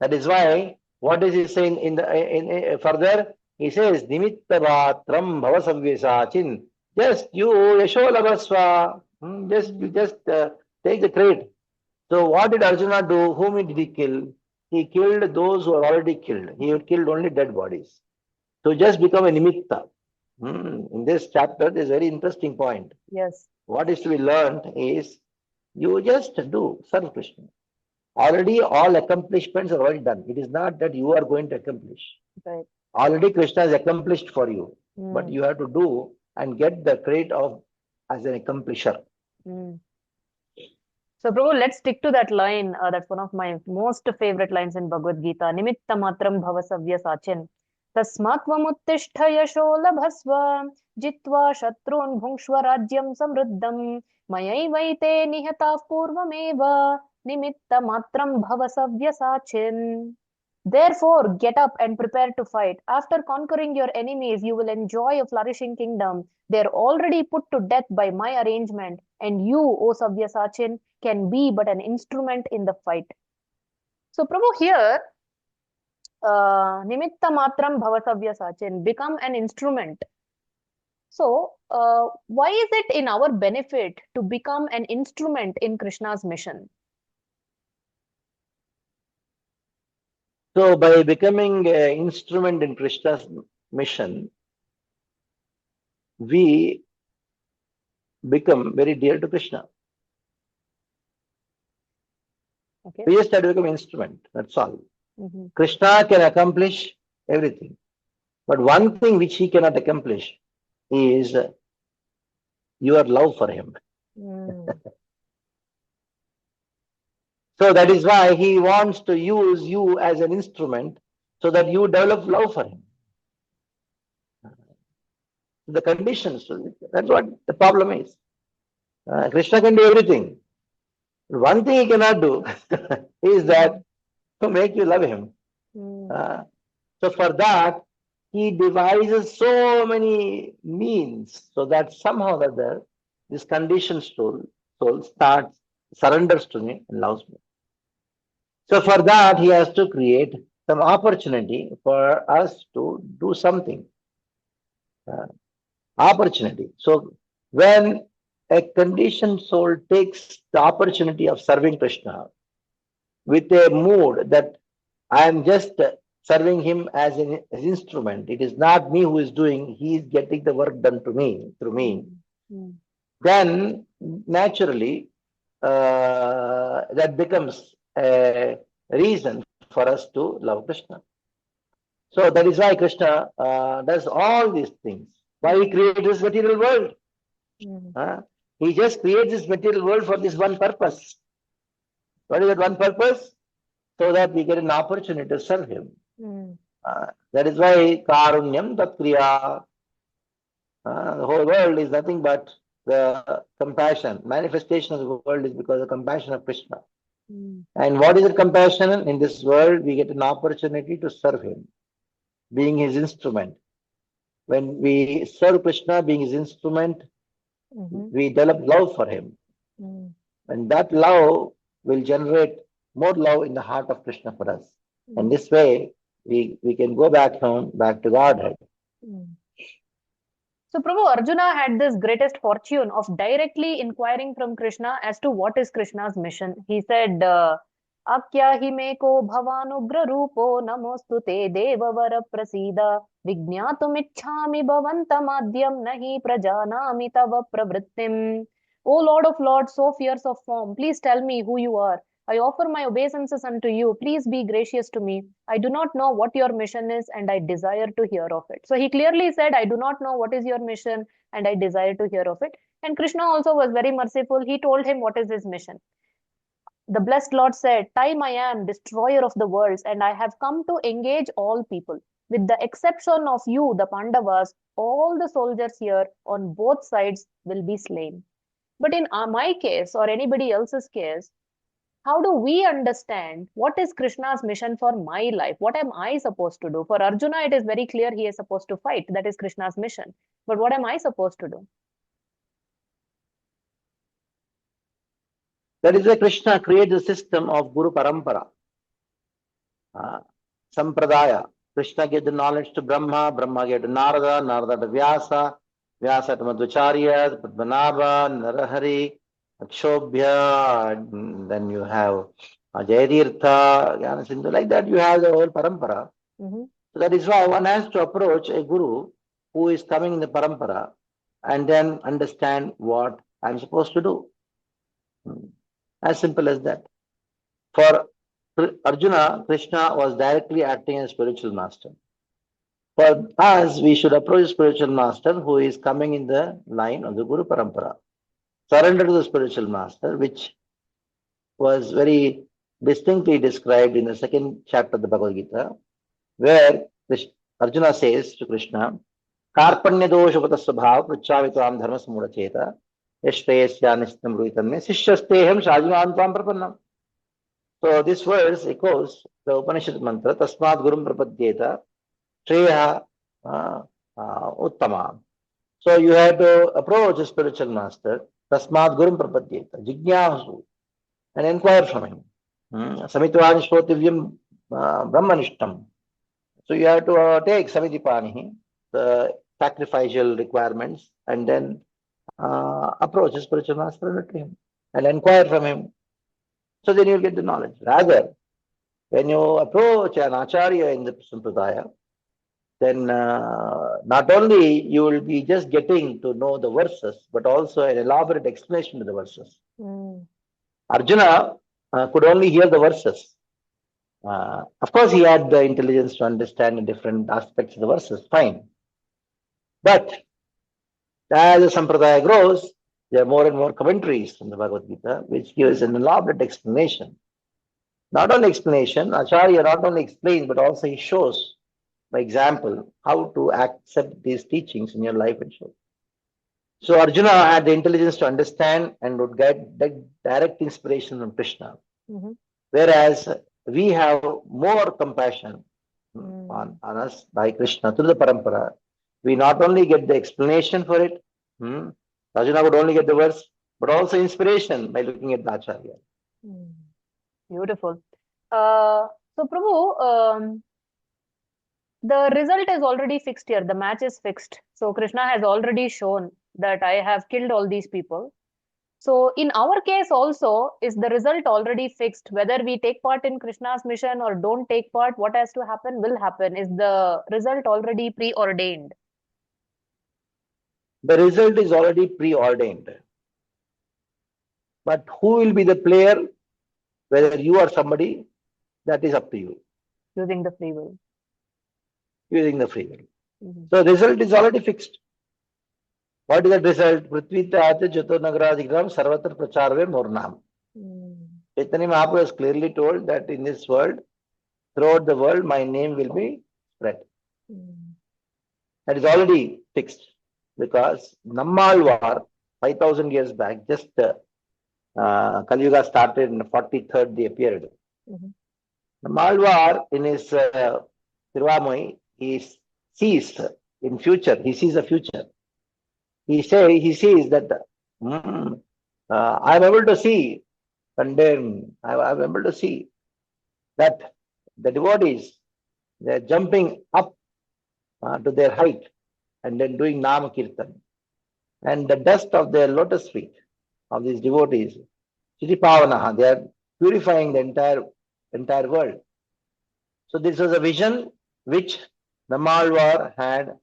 That is why, what is he saying in further? He says, Nimitta Vatram Bhavasavyasachin. Just you, Yasholabhasva. You just take the credit. So what did Arjuna do? Whom did he kill? He killed those who are already killed. He had killed only dead bodies. So just become a nimitta. In this chapter, there is a very interesting point. Yes. What is to be learned is you just do serve Krishna. Already all accomplishments are already done. It is not that you are going to accomplish. Right. Already Krishna has accomplished for you. But you have to do and get the credit of as an accomplisher. So, Prabhu, let's stick to that line. That's one of my most favorite lines in Bhagavad Gita. Nimitta matram bhavasavya sachin. Tasmatvamuttishtha yasho labhasva. Jitva shatrun bhungshva rajyam samruddham. Mayaivaite nihatav purvameva. Nimitta matram bhavasavya sachin. Therefore, get up and prepare to fight. After conquering your enemies, you will enjoy a flourishing kingdom. They are already put to death by my arrangement, and you, O Savyasachin, can be but an instrument in the fight. So, Prabhu, here, Nimitta Matram Bhavasavyasachin, become an instrument. So, why is it in our benefit to become an instrument in Krishna's mission? So, by becoming an instrument in Krishna's mission, we become very dear to Krishna. Okay. We just have to become an instrument, that's all. Krishna can accomplish everything. But one thing which he cannot accomplish is your love for him. So that is why he wants to use you as an instrument so that you develop love for him. The conditions, that's what the problem is. Krishna can do everything. One thing he cannot do is that to make you love him. So for that, he devises so many means so that somehow or other, this conditioned soul starts, surrenders to me and loves me. So for that, he has to create some opportunity for us to do something. Opportunity. So when a conditioned soul takes the opportunity of serving Krishna with a mood that I am just serving him as an instrument, it is not me who is doing, he is getting the work done to me, through me, then naturally that becomes a reason for us to love Krishna. So that is why Krishna does all these things. Why he created this material world? He just creates this material world for this one purpose. What is that one purpose? So that we get an opportunity to serve him. That is why Karunyam Tatkriya. The whole world is nothing but the compassion. Manifestation of the world is because of the compassion of Krishna. And what is the compassion? In this world, we get an opportunity to serve him, being his instrument. When we serve Krishna, being his instrument, we develop love for him. And that love will generate more love in the heart of Krishna for us. And this way, we can go back home, back to Godhead. So, Prabhu, Arjuna had this greatest fortune of directly inquiring from Krishna as to what is Krishna's mission. He said, Akyahi meko bhavanugra rupo namostu te devavara prasida vignatum ichhami bhavantam adyam nahi prajanami tava pravrittim. O Lord of Lords, so fierce of form, please tell me who you are. I offer my obeisances unto you. Please be gracious to me. I do not know what your mission is and I desire to hear of it. So he clearly said, I do not know what is your mission and I desire to hear of it. And Krishna also was very merciful. He told him what is his mission. The blessed Lord said, Time I am, destroyer of the worlds, and I have come to engage all people. With the exception of you, the Pandavas, all the soldiers here on both sides will be slain. But in my case or anybody else's case, how do we understand what is Krishna's mission for my life? What am I supposed to do? For Arjuna, it is very clear he is supposed to fight. That is Krishna's mission. But what am I supposed to do? That is why Krishna creates a system of Guru Parampara, Sampradaya. Krishna gave the knowledge to Brahma, Brahma gave to Narada, Narada to Vyasa, Vyasa to Madhvacharya, Padmanabha, Narahari, Akshobhya, then you have Jayatirtha, Jnana like that you have the whole parampara. So that is why one has to approach a guru who is coming in the parampara and then understand what I'm supposed to do. As simple as that. For Arjuna, Krishna was directly acting as spiritual master. For us, we should approach a spiritual master who is coming in the line of the Guru Parampara. Surrender to the spiritual master, which was very distinctly described in the second chapter of the Bhagavad Gita, where Arjuna says to Krishna, Karpanya dosha vata svabhav prachyavitam dharma samura cheta yashreyasya nistam ruhitam me sishyasteham shajunam tvam prapannam. So this verse echoes the Upanishad mantra, Tasmad Gurum Prapadyeta Shreya Uttama. So you have to approach a spiritual master, Tasmad Gurum Prapadyeta, Jignasu, and inquire from him. Samitvani Shrotivyam Brahmanishtam. So you have to take Samitipani, the sacrificial requirements, and then approach a spiritual master and him and inquire from him. So then you'll get the knowledge. Rather, when you approach an acharya in the sampradaya, then not only you will be just getting to know the verses, but also an elaborate explanation of the verses. Arjuna could only hear the verses. Of course, he had the intelligence to understand the different aspects of the verses, fine. But as the sampradaya grows, there are more and more commentaries from the Bhagavad Gita, which gives an elaborate explanation. Not only explanation, Acharya not only explains, but also he shows, by example, how to accept these teachings in your life and show. So Arjuna had the intelligence to understand and would get direct inspiration from Krishna. Whereas we have more compassion on us by Krishna through the parampara. We not only get the explanation for it, Arjuna would only get the verse, but also inspiration by looking at the Acharya. Beautiful. So, Prabhu, the result is already fixed here. The match is fixed. So, Krishna has already shown that I have killed all these people. So, in our case also, is the result already fixed? Whether we take part in Krishna's mission or don't take part, what has to happen will happen. Is the result already preordained? The result is already preordained. But who will be the player, whether you or somebody, that is up to you. Using the free will. Using the free will. So the result is already fixed. What is the result? Prithvi Tate Jato Nagaradigram Sarvatra Pracharve Mornam. Chaitanya Mahaprabhu has clearly told that in this world, throughout the world, my name will be spread. That is already fixed. Because Nammalvar, 5,000 years back, just Kali Yuga started in the 43rd they appeared. Nammalvar in his Tiruvamai, he sees in future, he sees the future. He sees that I am able to see, condemn, I am able to see that the devotees, they are jumping up to their height and then doing Nama Kirtan. And the dust of their lotus feet of these devotees, Chitipavanaha, they are purifying the entire world. So this was a vision which Nammalvar had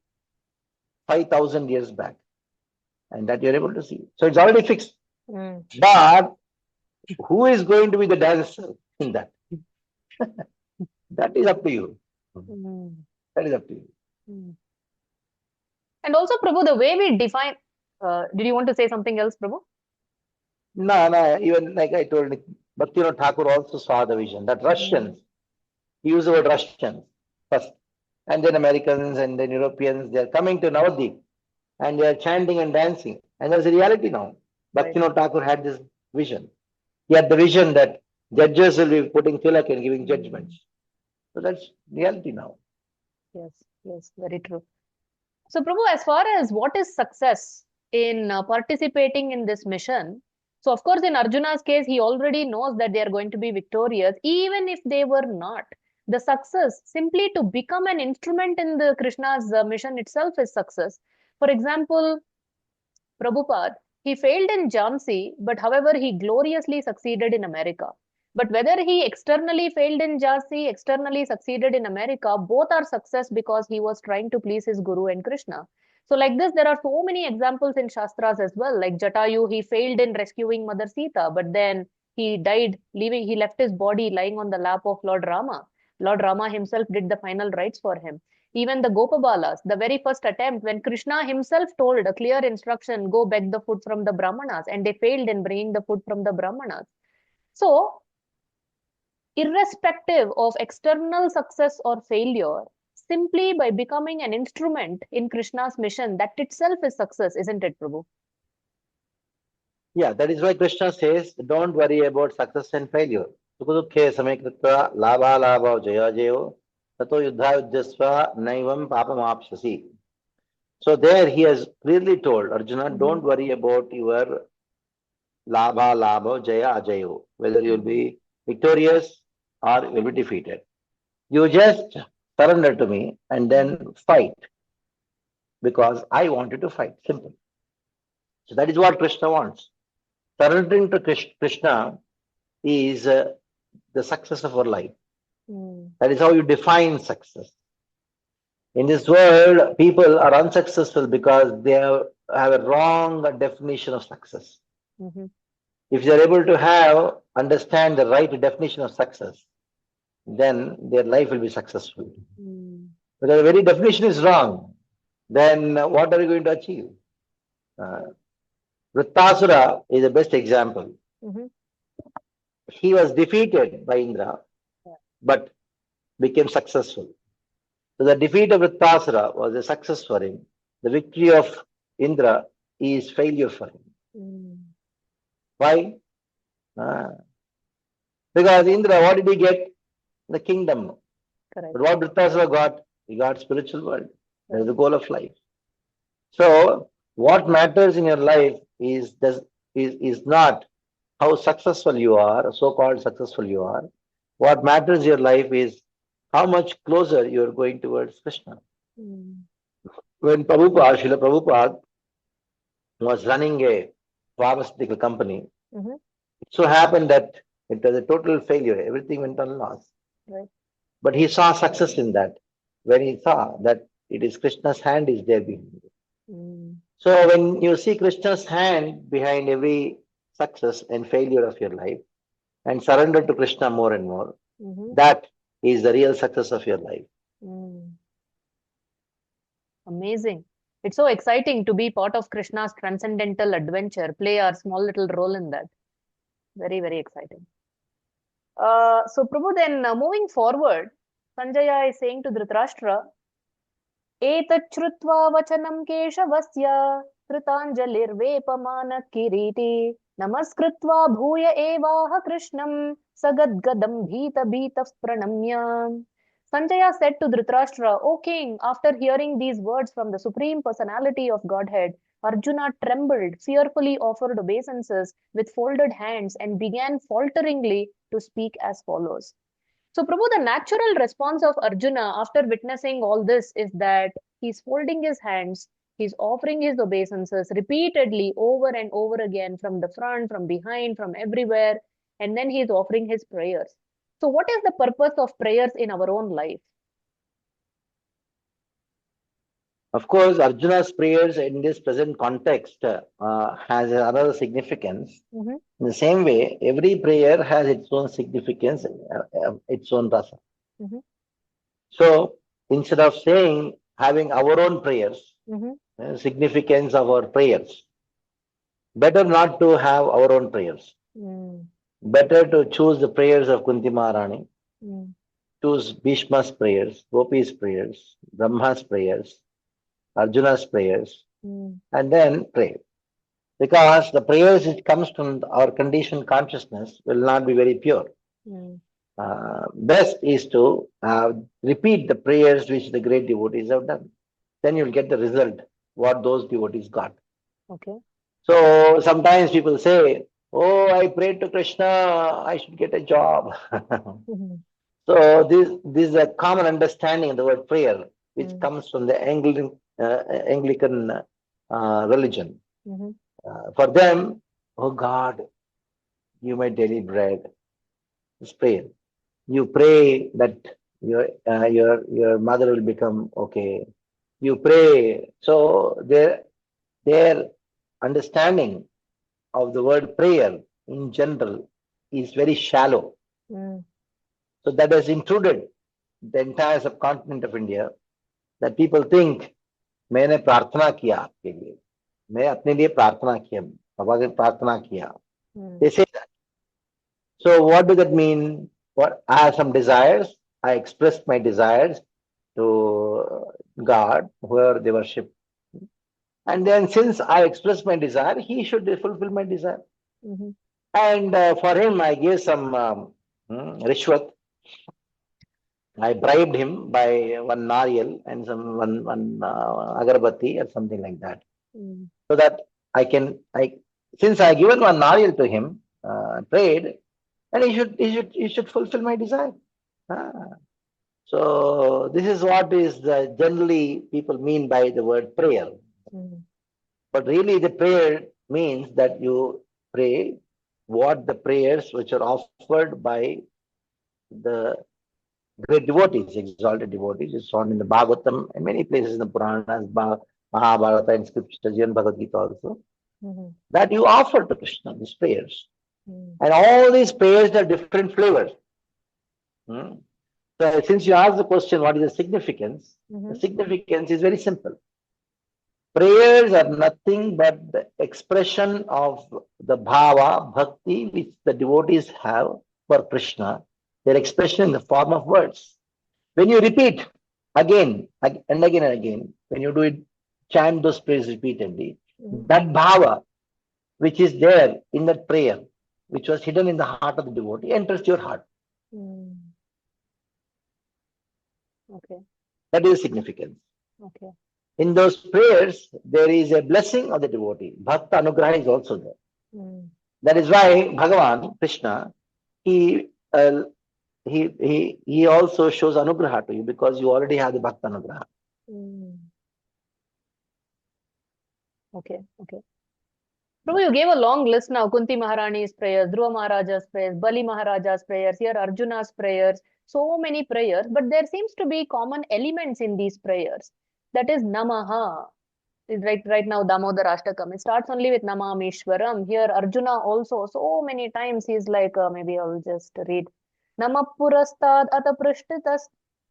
5,000 years back. And that you're able to see. So it's already fixed. But who is going to be the dancer in that? That is up to you. That is up to you. And also, Prabhu, the way we define, did you want to say something else, Prabhu? No, even like I told, Bhaktivinoda Thakur also saw the vision that Russians, he used the word Russians first, and then Americans and then Europeans, they are coming to Navadvip and they are chanting and dancing. And there's a reality now. Bhaktivinoda Thakur had this vision. He had the vision that Judges will be putting tilak and giving judgments. So that's reality now. Yes, yes, very true. So, Prabhu, as far as what is success in participating in this mission, so of course, in Arjuna's case, he already knows that they are going to be victorious, even if they were not. The success, simply to become an instrument in the Krishna's mission itself, is success. For example, Prabhupada, he failed in Jhansi, but however, he gloriously succeeded in America. But whether he externally failed in Jhansi, externally succeeded in America, both are success because he was trying to please his Guru and Krishna. So, like this, there are so many examples in Shastras as well. Like Jatayu, he failed in rescuing Mother Sita, but then he died, he left his body lying on the lap of Lord Rama. Lord Rama himself did the final rites for him. Even the Gopabalas, the very first attempt, when Krishna himself told a clear instruction, go beg the food from the Brahmanas, and they failed in bringing the food from the Brahmanas. So, irrespective of external success or failure, simply by becoming an instrument in Krishna's mission, that itself is success, isn't it, Prabhu? Yeah, that is why Krishna says, don't worry about success and failure. Sukha-dukhe samekritva labha labha jaya jayo tato yuddha yujjasva naivam papamapsasi. So there he has clearly told Arjuna, don't worry about your labha labha jaya ajayo, whether you'll be victorious or you'll be defeated. You just surrender to me and then fight because I want you to fight. Simple. So that is what Krishna wants. Surrendering to Krishna is the success of our life. That is how you define success. In this world, people are unsuccessful because they have a wrong definition of success. If they are able to understand the right definition of success, then their life will be successful. But the very definition is wrong, then what are you going to achieve? Vrittasura is the best example. He was defeated by Indra, but became successful. So the defeat of Vrittasura was a success for him. The victory of Indra is failure for him. Why? Because Indra, what did he get? The kingdom. Correct. But what Vrittasura got? He got spiritual world. That is the goal of life. So what matters in your life is not how successful you are, so-called successful you are. What matters in your life is how much closer you are going towards Krishna. When Srila Prabhupada was running a pharmaceutical company, it so happened that it was a total failure. Everything went on loss. Right. But he saw success in that when he saw that it is Krishna's hand is there behind it. So when you see Krishna's hand behind every success and failure of your life and surrender to Krishna more and more, that is the real success of your life. Amazing. It's so exciting to be part of Krishna's transcendental adventure, play our small little role in that. Very, very exciting. So Prabhu, then moving forward, Sanjaya is saying to Dhritarashtra, एतच्छ्रुत्वा वचनं केशवस्य कृताञ्जलिर्वेपमान किरीटी नमस्कृत्वा भूय एवाह कृष्णं सगद्गदं भीतः प्रणम्य. Sanjaya said to Dhritarashtra, O king, after hearing these words from the Supreme Personality of Godhead, Arjuna trembled, fearfully offered obeisances with folded hands and began falteringly to speak as follows. So, Prabhu, the natural response of Arjuna after witnessing all this is that he's folding his hands, he's offering his obeisances repeatedly over and over again from the front, from behind, from everywhere, and then he's offering his prayers. So, what is the purpose of prayers in our own life? Of course, Arjuna's prayers in this present context has another significance. In the same way, every prayer has its own significance, its own rasa. So, instead of saying having our own prayers, significance of our prayers, better not to have our own prayers. Better to choose the prayers of Kunti Maharani, choose Bhishma's prayers, Gopi's prayers, Brahma's prayers, Arjuna's prayers, and then pray. Because the prayers which comes from our conditioned consciousness will not be very pure. Best is to repeat the prayers which the great devotees have done. Then you'll get the result, what those devotees got. Okay. So sometimes people say, oh, I prayed to Krishna, I should get a job. So this is a common understanding of the word prayer, which comes from the Anglican religion. For them, oh God, give my daily bread. It's prayer. You pray that your mother will become okay. You pray. So their understanding of the word prayer in general is very shallow. So that has intruded the entire subcontinent of India, that people think मैंने प्रार्थना किया आपके लिए, मैं अपने लिए प्रार्थना किया, बाबा ने प्रार्थना किया. They say that. So what does that mean? What I have some desires, I expressed my desires to God, whoever they worship. And then since I expressed my desire, he should fulfill my desire. And for him, I gave some rishwat. I bribed him by one nariyal and some one agarbatti or something like that. So that since I given one nariyal to him, prayed, and he should fulfill my desire. So this is what is generally people mean by the word prayer. But really the prayer means that you pray what the prayers which are offered by the great devotees, exalted devotees, is found in the Bhagavatam and many places in the Puranas, Mahabharata and scriptures, even Bhagavad Gita also, that you offer to Krishna these prayers. And all these prayers are different flavors. So since you asked the question, what is the significance? The significance is very simple. Prayers are nothing but the expression of the bhava, bhakti, which the devotees have for Krishna. Their expression in the form of words. When you repeat again and again and again, when you do it, chant those prayers repeatedly, that bhava, which is there in that prayer, which was hidden in the heart of the devotee, enters your heart. Okay. That is significance. Okay. In those prayers, there is a blessing of the devotee. Bhakta Anugraha is also there. That is why Bhagavan, Krishna, he also shows Anugraha to you because you already have the Bhakta Anugraha. Okay, okay. Prabhu, you gave a long list now. Kunti Maharani's prayers, Dhruva Maharaja's prayers, Bali Maharaja's prayers, here Arjuna's prayers, so many prayers, but there seems to be common elements in these prayers. That is Namaha. Right now, Damodar Ashtakam. It starts only with Namam Ishwaram. Here, Arjuna also, so many times he's like, maybe I'll just read. Namapurastad ata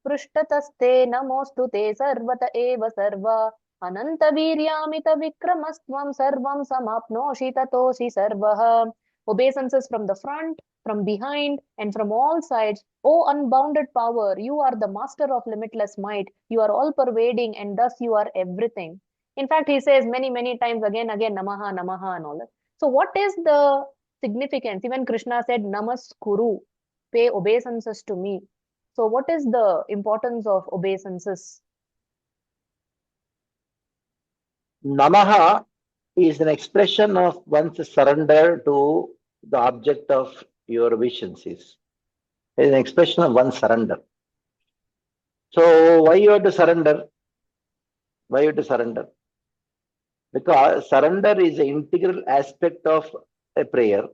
prushtataste namostu te sarvata eva sarva. Anantaviryamita vikramastvam sarvam samapnoshi tatoshi sarvaha. Obeisances from the front, from behind, and from all sides. O unbounded power, you are the master of limitless might. You are all pervading, and thus you are everything. In fact, he says many times again, Namaha, Namaha, and all that. So, what is the significance? Even Krishna said, Namaskuru, pay obeisances to me. So, what is the importance of obeisances? Namaha is an expression of one's surrender to the object of your obeisances. It is an expression of one's surrender. So, why you have to surrender? Why you have to surrender? Because surrender is an integral aspect of a prayer.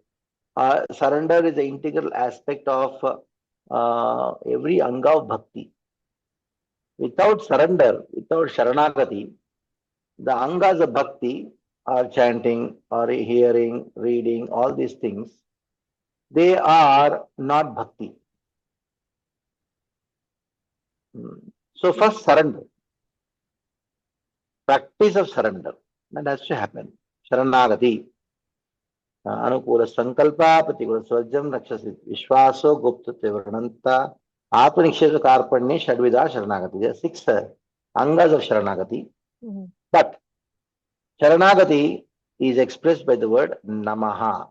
Surrender is an integral aspect of every anga of bhakti. Without surrender, without sharanagati, the angas of bhakti are chanting or hearing, reading, all these things. They are not bhakti. So first surrender. Practice of surrender. That has to happen. Sharanagati. Anukula sankalpa, pratikula swajam, rakshasi vishwaso, gupta vrananta, atmanikshesa karpanye, shadvida sharanagati. There are 6 angas of sharanagati. But sharanagati is expressed by the word namaha.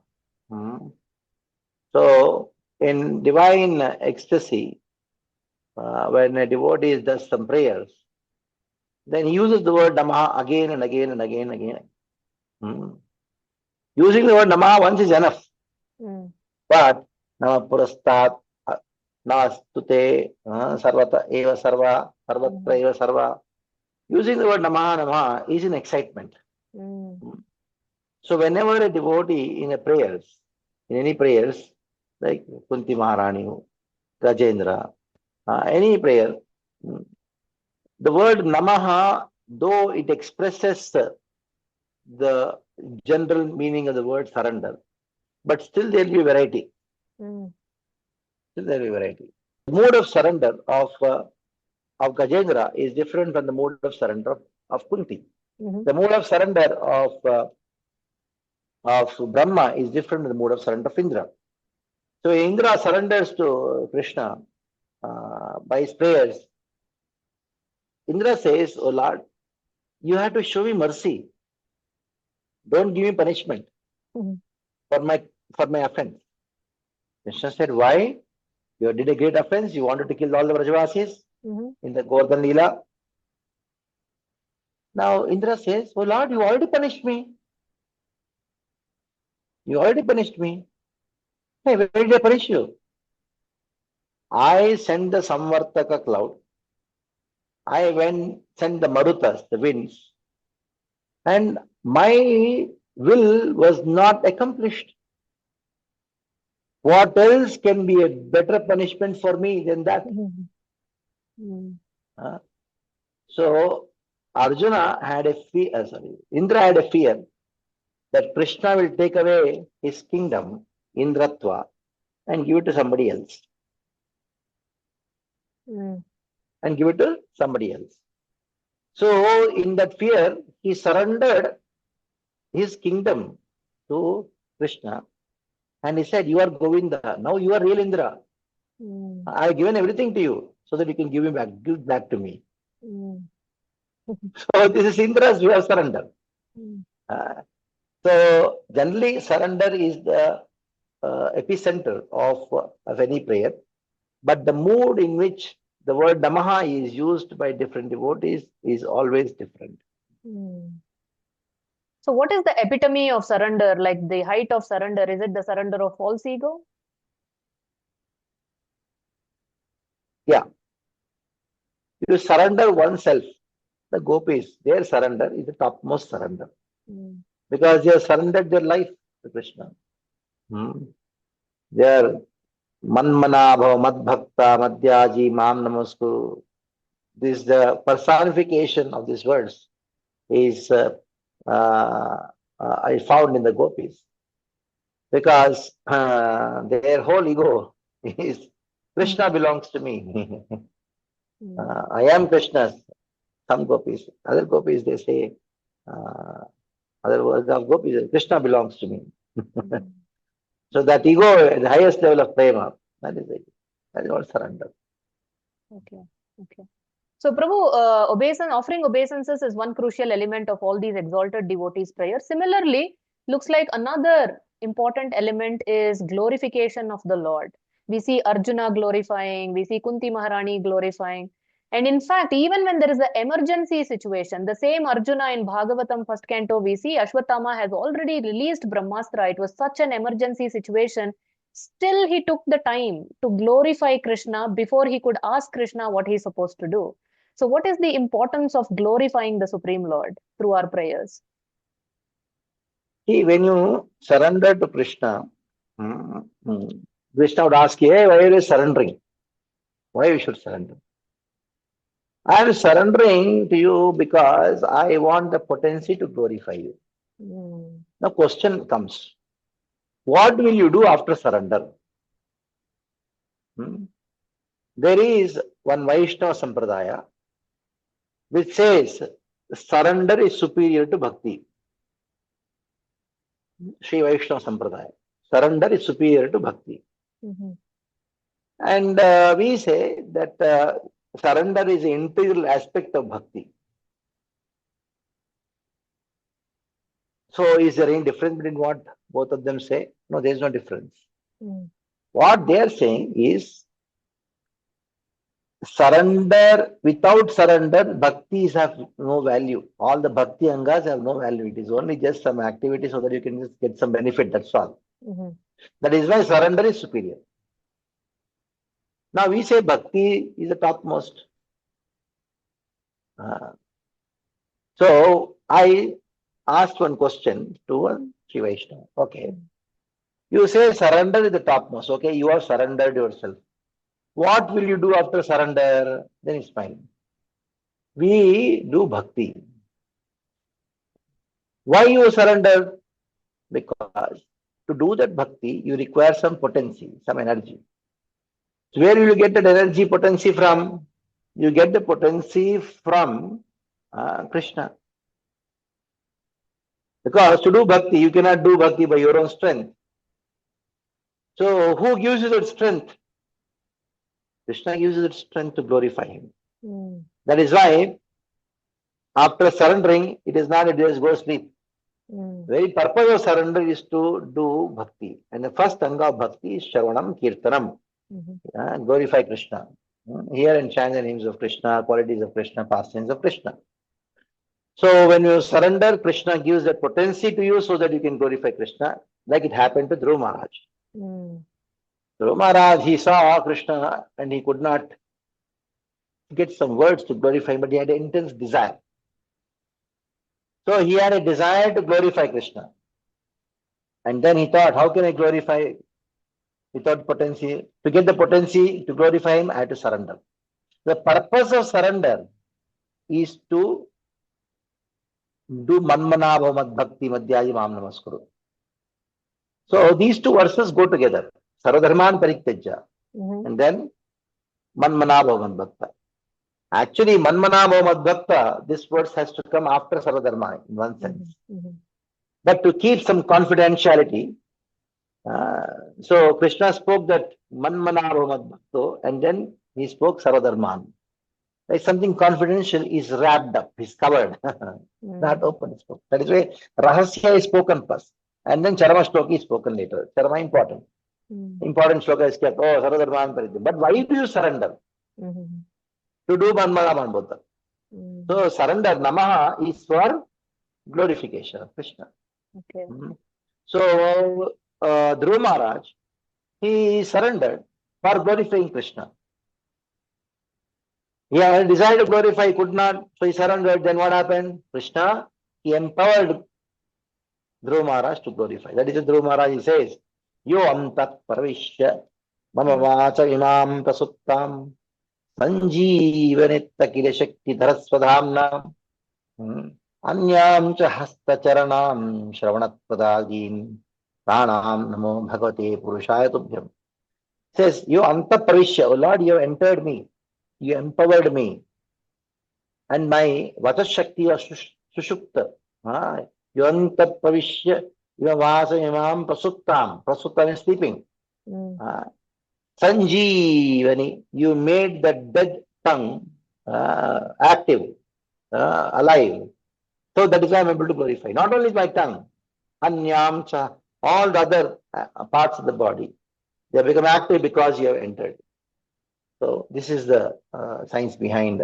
So In divine ecstasy, when a devotee does some prayers, then he uses the word Namaha again and again and again and again. Using the word Namaha once is enough. But Nama Purastat, Namastute, Sarvata Eva Sarva, Sarvatra Eva Sarva. Using the word Namaha Namaha is in excitement. So whenever a devotee in any prayers, like Kunti Maharani, Gajendra, any prayer, the word Namaha, though it expresses the general meaning of the word surrender, but still there will be variety. Still there will be variety. The mood of surrender of Gajendra is different from the mood of surrender of Kunti. The mood of surrender of Brahma is different from the mood of surrender of Indra. So Indra surrenders to Krishna by his prayers. Indra says, "Oh Lord, you have to show me mercy. Don't give me punishment for my offense." Krishna said, "Why? You did a great offense. You wanted to kill all the Brajavasis in the Govardhan Leela." Now Indra says, "Oh Lord, you already punished me. You already punished me. Hey, where did I punish you? I sent the Samvartaka cloud. I sent the Marutas, the winds, and my will was not accomplished. What else can be a better punishment for me than that?" So Arjuna had a fear, Indra had a fear that Krishna will take away his kingdom, Indratva, and give it to somebody else. And give it to somebody else. So in that fear, he surrendered his kingdom to Krishna. And he said, "You are Govinda. Now you are real Indra. I have given everything to you so that you can give it back to me." So this is Indra's way of surrender. So generally surrender is the epicenter of any prayer. But the mood in which the word Namaha is used by different devotees is always different. So what is the epitome of surrender, like the height of surrender? Is it the surrender of false ego? Yeah. You surrender oneself. The gopis, their surrender is the topmost surrender. Because they have surrendered their life to Krishna. They are Manmana Bhava Madbhakta Madhyaji Mam Namaskuru. This the personification of these words is I found in the gopis. Because their whole ego is Krishna belongs to me. I am Krishna's. Some gopis, other gopis, they say, other words of gopis, Krishna belongs to me. So that ego, the highest level of prema, that is it. That is all surrender. Okay. So, Prabhu, offering obeisances is one crucial element of all these exalted devotees' prayers. Similarly, looks like another important element is glorification of the Lord. We see Arjuna glorifying, we see Kunti Maharani glorifying. And in fact, even when there is an emergency situation, the same Arjuna in Bhagavatam first canto, we see Ashwatthama has already released Brahmastra. It was such an emergency situation. Still, he took the time to glorify Krishna before he could ask Krishna what he's supposed to do. So, what is the importance of glorifying the Supreme Lord through our prayers? See, when you surrender to Krishna, Krishna would ask you, "Hey, why are you surrendering? Why you should surrender?" "I am surrendering to you because I want the potency to glorify you." Now, question comes, what will you do after surrender? There is one Vaishnava Sampradaya which says surrender is superior to bhakti. Sri Vaishnava Sampradaya. Surrender is superior to bhakti. And we say that surrender is an integral aspect of bhakti. So is there any difference between what both of them say? No, there is no difference. What they are saying is surrender, without surrender, bhaktis have no value. All the bhakti angas have no value. It is only just some activity so that you can just get some benefit, that's all. That is why surrender is superior. Now we say bhakti is the topmost. So I asked one question to one Sri Vaishnava. Okay. You say surrender is the topmost. Okay, you have surrendered yourself. What will you do after surrender? Then it's fine. We do bhakti. Why you surrender? Because to do that bhakti, you require some potency, some energy. So where will you get that energy, potency from? You get the potency from Krishna. Because to do bhakti, you cannot do bhakti by your own strength. So who gives you that strength? Krishna gives you that strength to glorify him. That is why after surrendering, it is not that you just go sleep. Very purpose of surrender is to do bhakti. And the first anga of bhakti is Shravanam Kirtanam. Glorify Krishna. Hear and chant the names of Krishna, qualities of Krishna, pastimes of Krishna. So when you surrender, Krishna gives that potency to you so that you can glorify Krishna, like it happened to Dhruva Maharaj. Dhruva Maharaj, he saw Krishna and he could not get some words to glorify him, but he had an intense desire. So he had a desire to glorify Krishna. And then he thought, how can I glorify without potency? To get the potency to glorify him, I had to surrender. The purpose of surrender is to do manmana bhavat bhakti madhyayi mam namaskuru. So these two verses go together. Sarvadharman parityajya. And then manmana bhavat bhakta. Actually, manmana bhavat bhakta, this verse has to come after sarvadharma in one sense. But to keep some confidentiality, so Krishna spoke that manmana bhavat bhakto, and then he spoke sarvadharman. Like something confidential is wrapped up, is covered, not open. That is why Rahasya is spoken first, and then Charama Shloka is spoken later. Charama important. Important Shloka is kept. Oh, Sarvadharman Paridhi. But why do you surrender? To do Manmana Manbodha. So surrender, Namaha, is for glorification of Krishna. Okay. So Dhruva Maharaj, he surrendered for glorifying Krishna. He had a desire to glorify, could not, so he surrendered. Then what happened? Krishna, he empowered Dhruva Maharaj to glorify. That is what Dhruva Maharaj, he says, Yo amtat parvishya mama vacha imam prasuttam sanjeevanitta kila shakti dharaswadhamna anyam cha hasta charanam shravanat padagin pranam namo bhagavate purushaya tubhyam. Says, Yo amtat parvishya, O Lord, you have entered me. You empowered me, and my Vata Shakti was Sushukta. Yanta Pavishya, Vasa Imam Prasuttam. Prasuttam is sleeping. Sanjeevani, you made the dead tongue active, alive. So that is why I am able to glorify. Not only my tongue, Anyam Cha, all the other parts of the body, they have become active because you have entered. So this is the science behind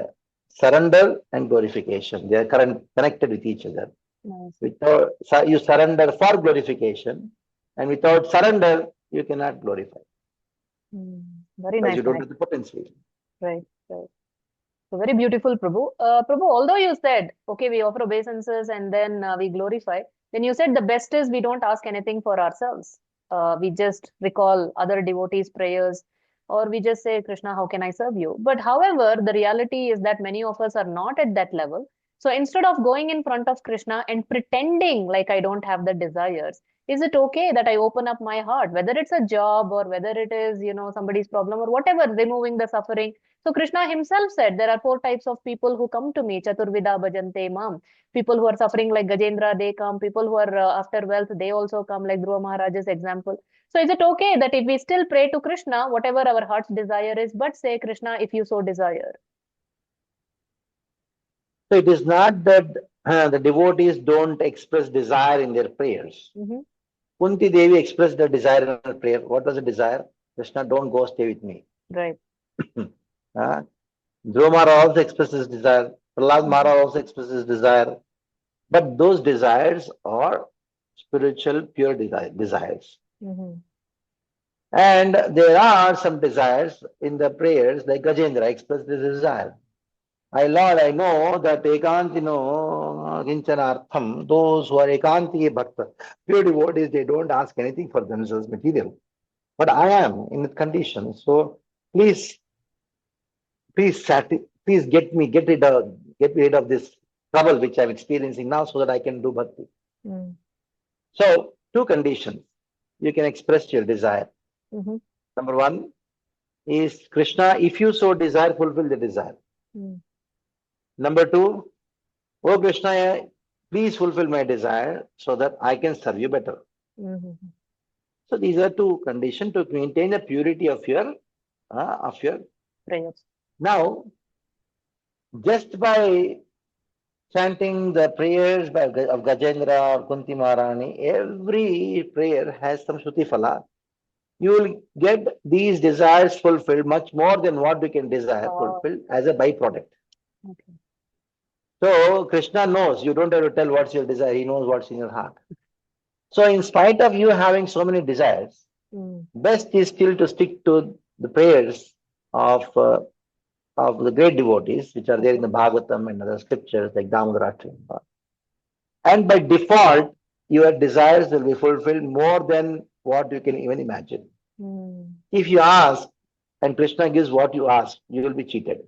surrender and glorification. They are connected with each other. Nice. Without, you surrender for glorification, and without surrender, you cannot glorify. Very because nice. you don't have the potency. Right, right. So very beautiful, Prabhu. Prabhu, although you said, okay, we offer obeisances and then we glorify, then you said the best is we don't ask anything for ourselves. We just recall other devotees' prayers, or we just say, Krishna, how can I serve you? But however, the reality is that many of us are not at that level. So instead of going in front of Krishna and pretending like I don't have the desires, is it okay that I open up my heart, whether it's a job or whether it is, somebody's problem or whatever, removing the suffering? So Krishna himself said there are 4 types of people who come to me, Chaturvida bhajante mam. People who are suffering like Gajendra, they come. People who are after wealth, they also come, like Dhruva Maharaj's example. So is it okay that if we still pray to Krishna, whatever our heart's desire is, but say, Krishna, if you so desire? So it is not that the devotees don't express desire in their prayers. Kunti Devi expressed the desire in her prayer. What was the desire? Krishna, don't go, stay with me. Right. Dhruva Maharaj also expresses desire. Prahlad Maharaj also expresses desire. But those desires are spiritual, pure desires. And there are some desires in the prayers, like Gajendra expressed this desire. Lord, I know that ekantino kinchanartham, those who are ekanti bhakta, pure devotees, they don't ask anything for themselves material. But I am in that condition. So please, please get rid of this trouble which I'm experiencing now so that I can do bhakti. So, two conditions. You can express your desire. Number one is Krishna, if you so desire, fulfill the desire. Number two, oh Krishna, please fulfill my desire so that I can serve you better. So these are two conditions to maintain the purity of your prayers. Now, just by chanting the prayers of Gajendra or Kunti Maharani, every prayer has some Shruti Phala. You will get these desires fulfilled much more than what we can desire fulfilled as a byproduct. Okay. So Krishna knows, you don't have to tell what's your desire, he knows what's in your heart. So in spite of you having so many desires, best is still to stick to the prayers of the great devotees, which are there in the Bhagavatam and other scriptures like Damodara. And by default, your desires will be fulfilled more than what you can even imagine. If you ask and Krishna gives what you ask, you will be cheated.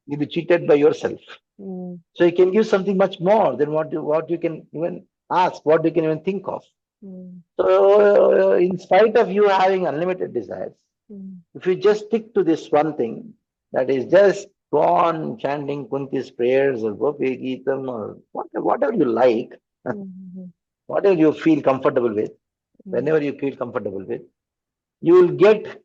You'll be cheated by yourself. So you can give something much more than what you can even ask, what you can even think of. So in spite of you having unlimited desires, if you just stick to this one thing, that is just go on chanting Kunti's prayers or Gopi Geetam or whatever you like, whatever you feel comfortable with, whenever you feel comfortable with, you will get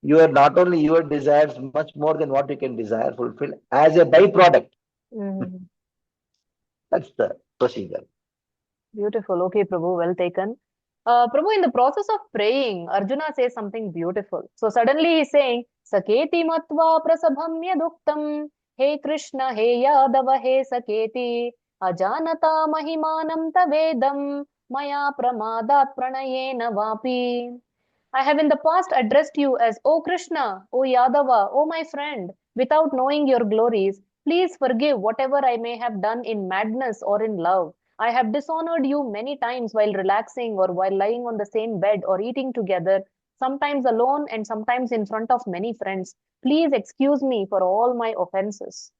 not only your desires much more than what you can desire fulfill as a byproduct. That's the procedure. Beautiful. Okay, Prabhu, well taken. Prabhu, in the process of praying, Arjuna says something beautiful. So suddenly he's saying, Saketi matva prasabhamya duktam, Hey Krishna, Hey Yadava, Hey Saketi, Ajanata mahimanam tavedam, Maya pramadat pranayena vapi. I have in the past addressed you as, O Krishna, O Yadava, O my friend, without knowing your glories. Please forgive whatever I may have done in madness or in love. I have dishonored you many times while relaxing or while lying on the same bed or eating together, sometimes alone and sometimes in front of many friends. Please excuse me for all my offenses.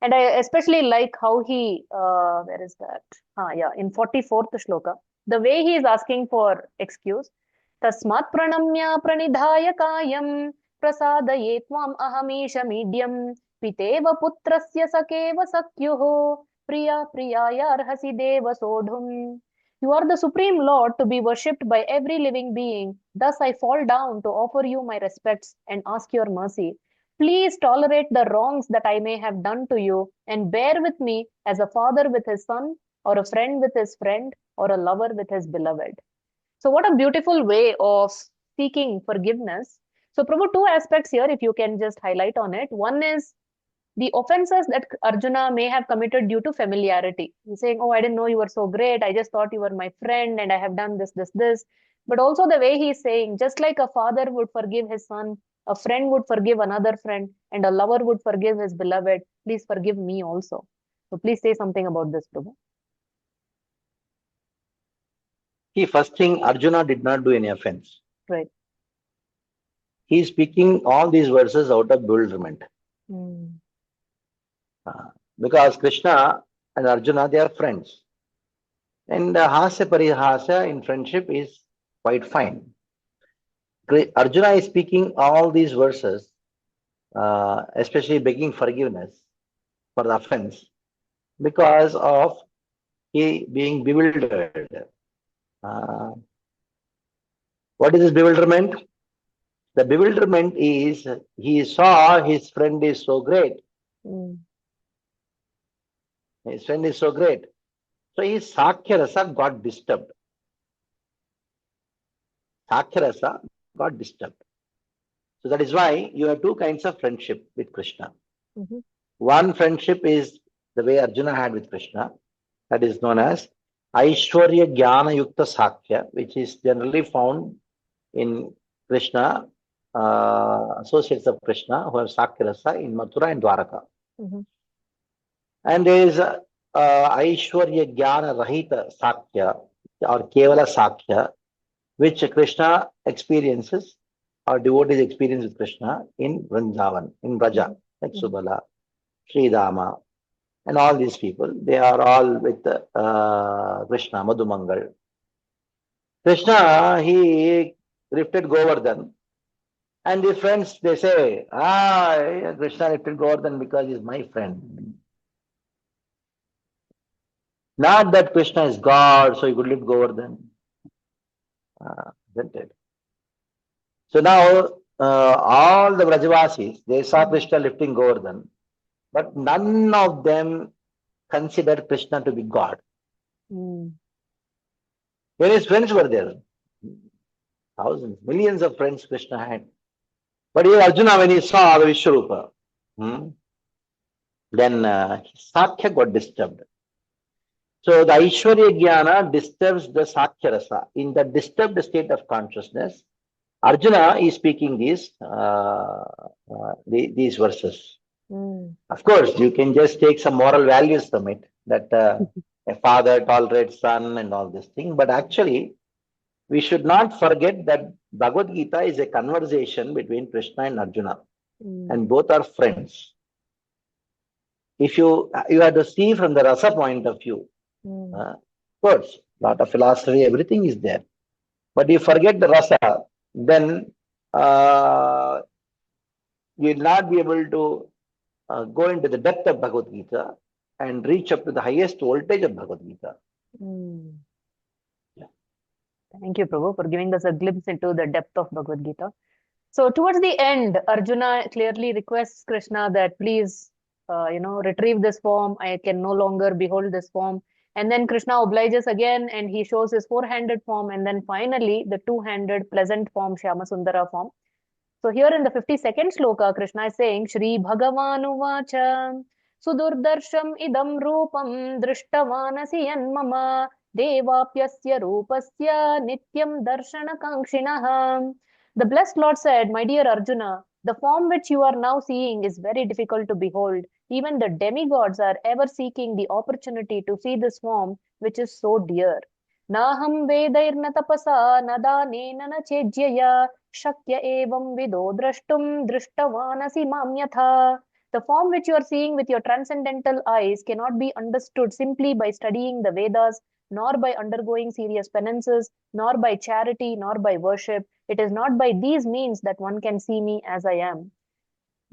And I especially like how he, where is that? In 44th shloka, the way he is asking for excuse. Tasmat pranamya pranidhaya kayam prasadaye tvam ahamisha medium piteva putrasya sakeva sakyuho priya priyaya arhasi deva sodhum. You are the supreme Lord to be worshipped by every living being. Thus I fall down to offer you my respects and ask your mercy. Please tolerate the wrongs that I may have done to you and bear with me as a father with his son, or a friend with his friend, or a lover with his beloved. So, what a beautiful way of seeking forgiveness. So, Prabhu, two aspects here, if you can just highlight on it. One is the offenses that Arjuna may have committed due to familiarity. He's saying, oh, I didn't know you were so great. I just thought you were my friend and I have done this, this, this. But also the way he's saying, just like a father would forgive his son, a friend would forgive another friend, and a lover would forgive his beloved, please forgive me also. So please say something about this, Prabhu. See, first thing, Arjuna did not do any offense. Right. He is speaking all these verses out of bewilderment. Because Krishna and Arjuna, they are friends. And Hasya Parihasya in friendship is quite fine. Arjuna is speaking all these verses, especially begging forgiveness for the offense, because of he being bewildered. What is this bewilderment? The bewilderment is he saw his friend is so great. His friend is so great. So his Sakya Rasa got disturbed. Sakhyarasa got disturbed. So that is why you have two kinds of friendship with Krishna. One friendship is the way Arjuna had with Krishna, that is known as Aishwarya Jnana Yukta Sakhya, which is generally found in Krishna, associates of Krishna who have Sakhyarasa in Mathura and Dwaraka. And there is Aishwarya Jnana Rahita Sakhya or Kevala Sakhya, which Krishna experiences or devotees experience with Krishna in Vrindavan, in Braja, like Subala, Sridama, and all these people. They are all with Krishna, Madhumangal. Krishna, he lifted Govardhan. And his friends, they say, Krishna lifted Govardhan because he's my friend. Not that Krishna is God, so he could lift Govardhan. Isn't it? So now, all the Brajavasis, they saw Krishna lifting Govardhan, but none of them considered Krishna to be God. When his friends were there, thousands, millions of friends Krishna had. But here Arjuna, when he saw the Vishwa, then his Sakhya got disturbed. So the Aishwarya Jnana disturbs the Sakhya Rasa. In the disturbed state of consciousness, Arjuna is speaking these verses. Of course, you can just take some moral values from it, that a father tolerates son and all this thing. But actually, we should not forget that Bhagavad Gita is a conversation between Krishna and Arjuna, and both are friends. If you have to see from the rasa point of view, of course, lot of philosophy, everything is there. But you forget the rasa, then you will not be able to go into the depth of Bhagavad Gita and reach up to the highest voltage of Bhagavad Gita. Thank you, Prabhu, for giving us a glimpse into the depth of Bhagavad Gita. So towards the end, Arjuna clearly requests Krishna that please, retrieve this form. I can no longer behold this form. And then Krishna obliges again and he shows his four-handed form. And then finally, the two-handed pleasant form, Shyamasundara form. So here in the 52nd sloka, Krishna is saying, Shri Bhagavanu Vacha Sudurdarsham idam rupam drishtavanasi yanmama devapyasya rupasya nityam darshana kankshinaha. The blessed Lord said, my dear Arjuna, the form which you are now seeing is very difficult to behold. Even the demigods are ever seeking the opportunity to see this form which is so dear. Naham vedairna tapasa nadanena na chejyaya shakya evam vido drashtum drishtavanasi mamyatha. The form which you are seeing with your transcendental eyes cannot be understood simply by studying the Vedas, nor by undergoing serious penances, nor by charity, nor by worship. It is not by these means that one can see me as I am.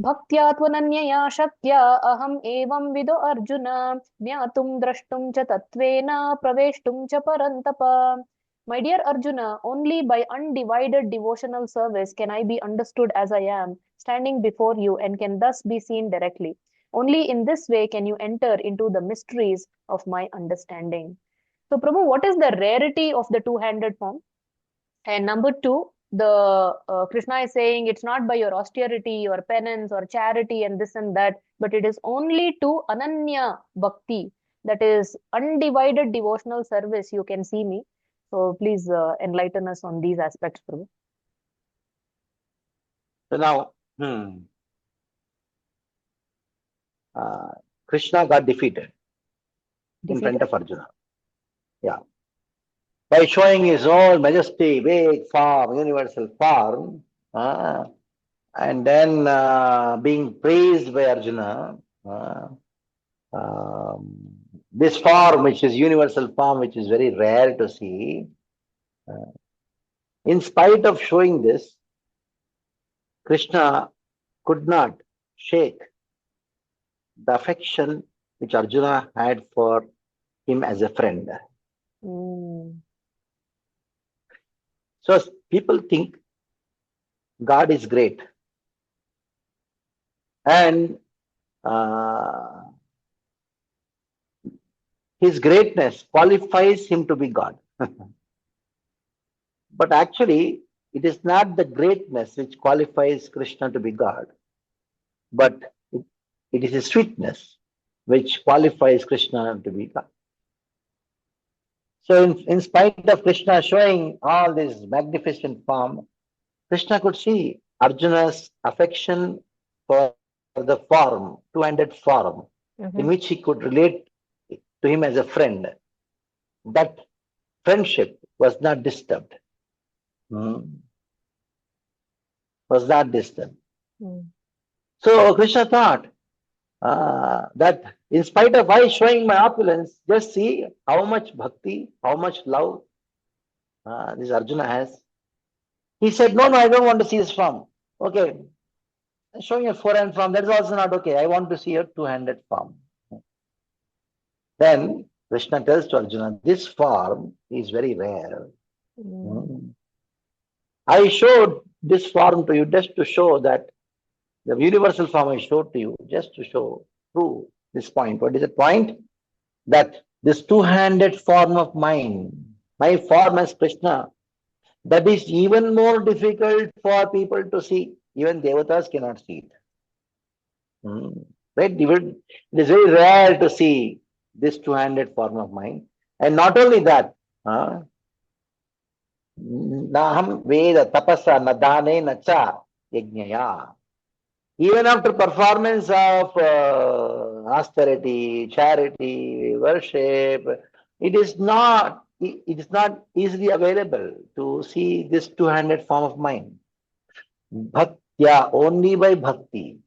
Bhaktya tvananyaya shakya aham evam vido arjuna jnatum drashtum cha tatvena praveshtum cha parantapa. My dear Arjuna, only by undivided devotional service can I be understood as I am, standing before you, and can thus be seen directly. Only in this way can you enter into the mysteries of my understanding. So, Prabhu, what is the rarity of the two-handed form? And number two, the Krishna is saying it's not by your austerity or penance or charity and this and that, but it is only to Ananya Bhakti, that is undivided devotional service, you can see me. So please enlighten us on these aspects, Prabhu. So now, Krishna got defeated in front of Arjuna. Yeah. By showing his own majesty, big form, universal form, and then being praised by Arjuna, this form, which is universal form, which is very rare to see, in spite of showing this, Krishna could not shake the affection which Arjuna had for him as a friend. So people think God is great, and his greatness qualifies him to be God. But actually, it is not the greatness which qualifies Krishna to be God, but it is a sweetness which qualifies Krishna to be God. So in spite of Krishna showing all this magnificent form, Krishna could see Arjuna's affection for the form, two-handed form, in which he could relate to him as a friend. That friendship was not disturbed. Was not disturbed. So Krishna thought that in spite of I showing my opulence, just see how much bhakti, how much love this Arjuna has. He said, no, I don't want to see this form. Okay, showing a four-hand form, that is also not okay. I want to see a two-handed form. Then Krishna tells to Arjuna, this form is very rare. I showed this form to you just to show that the universal form I showed to you, just to show, prove this point. What is the point? That this two-handed form of mine, my form as Krishna, that is even more difficult for people to see. Even devatas cannot see it. Right? It is very rare to see this two-handed form of mine. And not only that, Naham Veda Tapasa Nadane Nacha Yajnaya. Even after performance of austerity, charity, worship, it is not easily available to see this two-handed form of mine. Bhaktya, only by bhakti,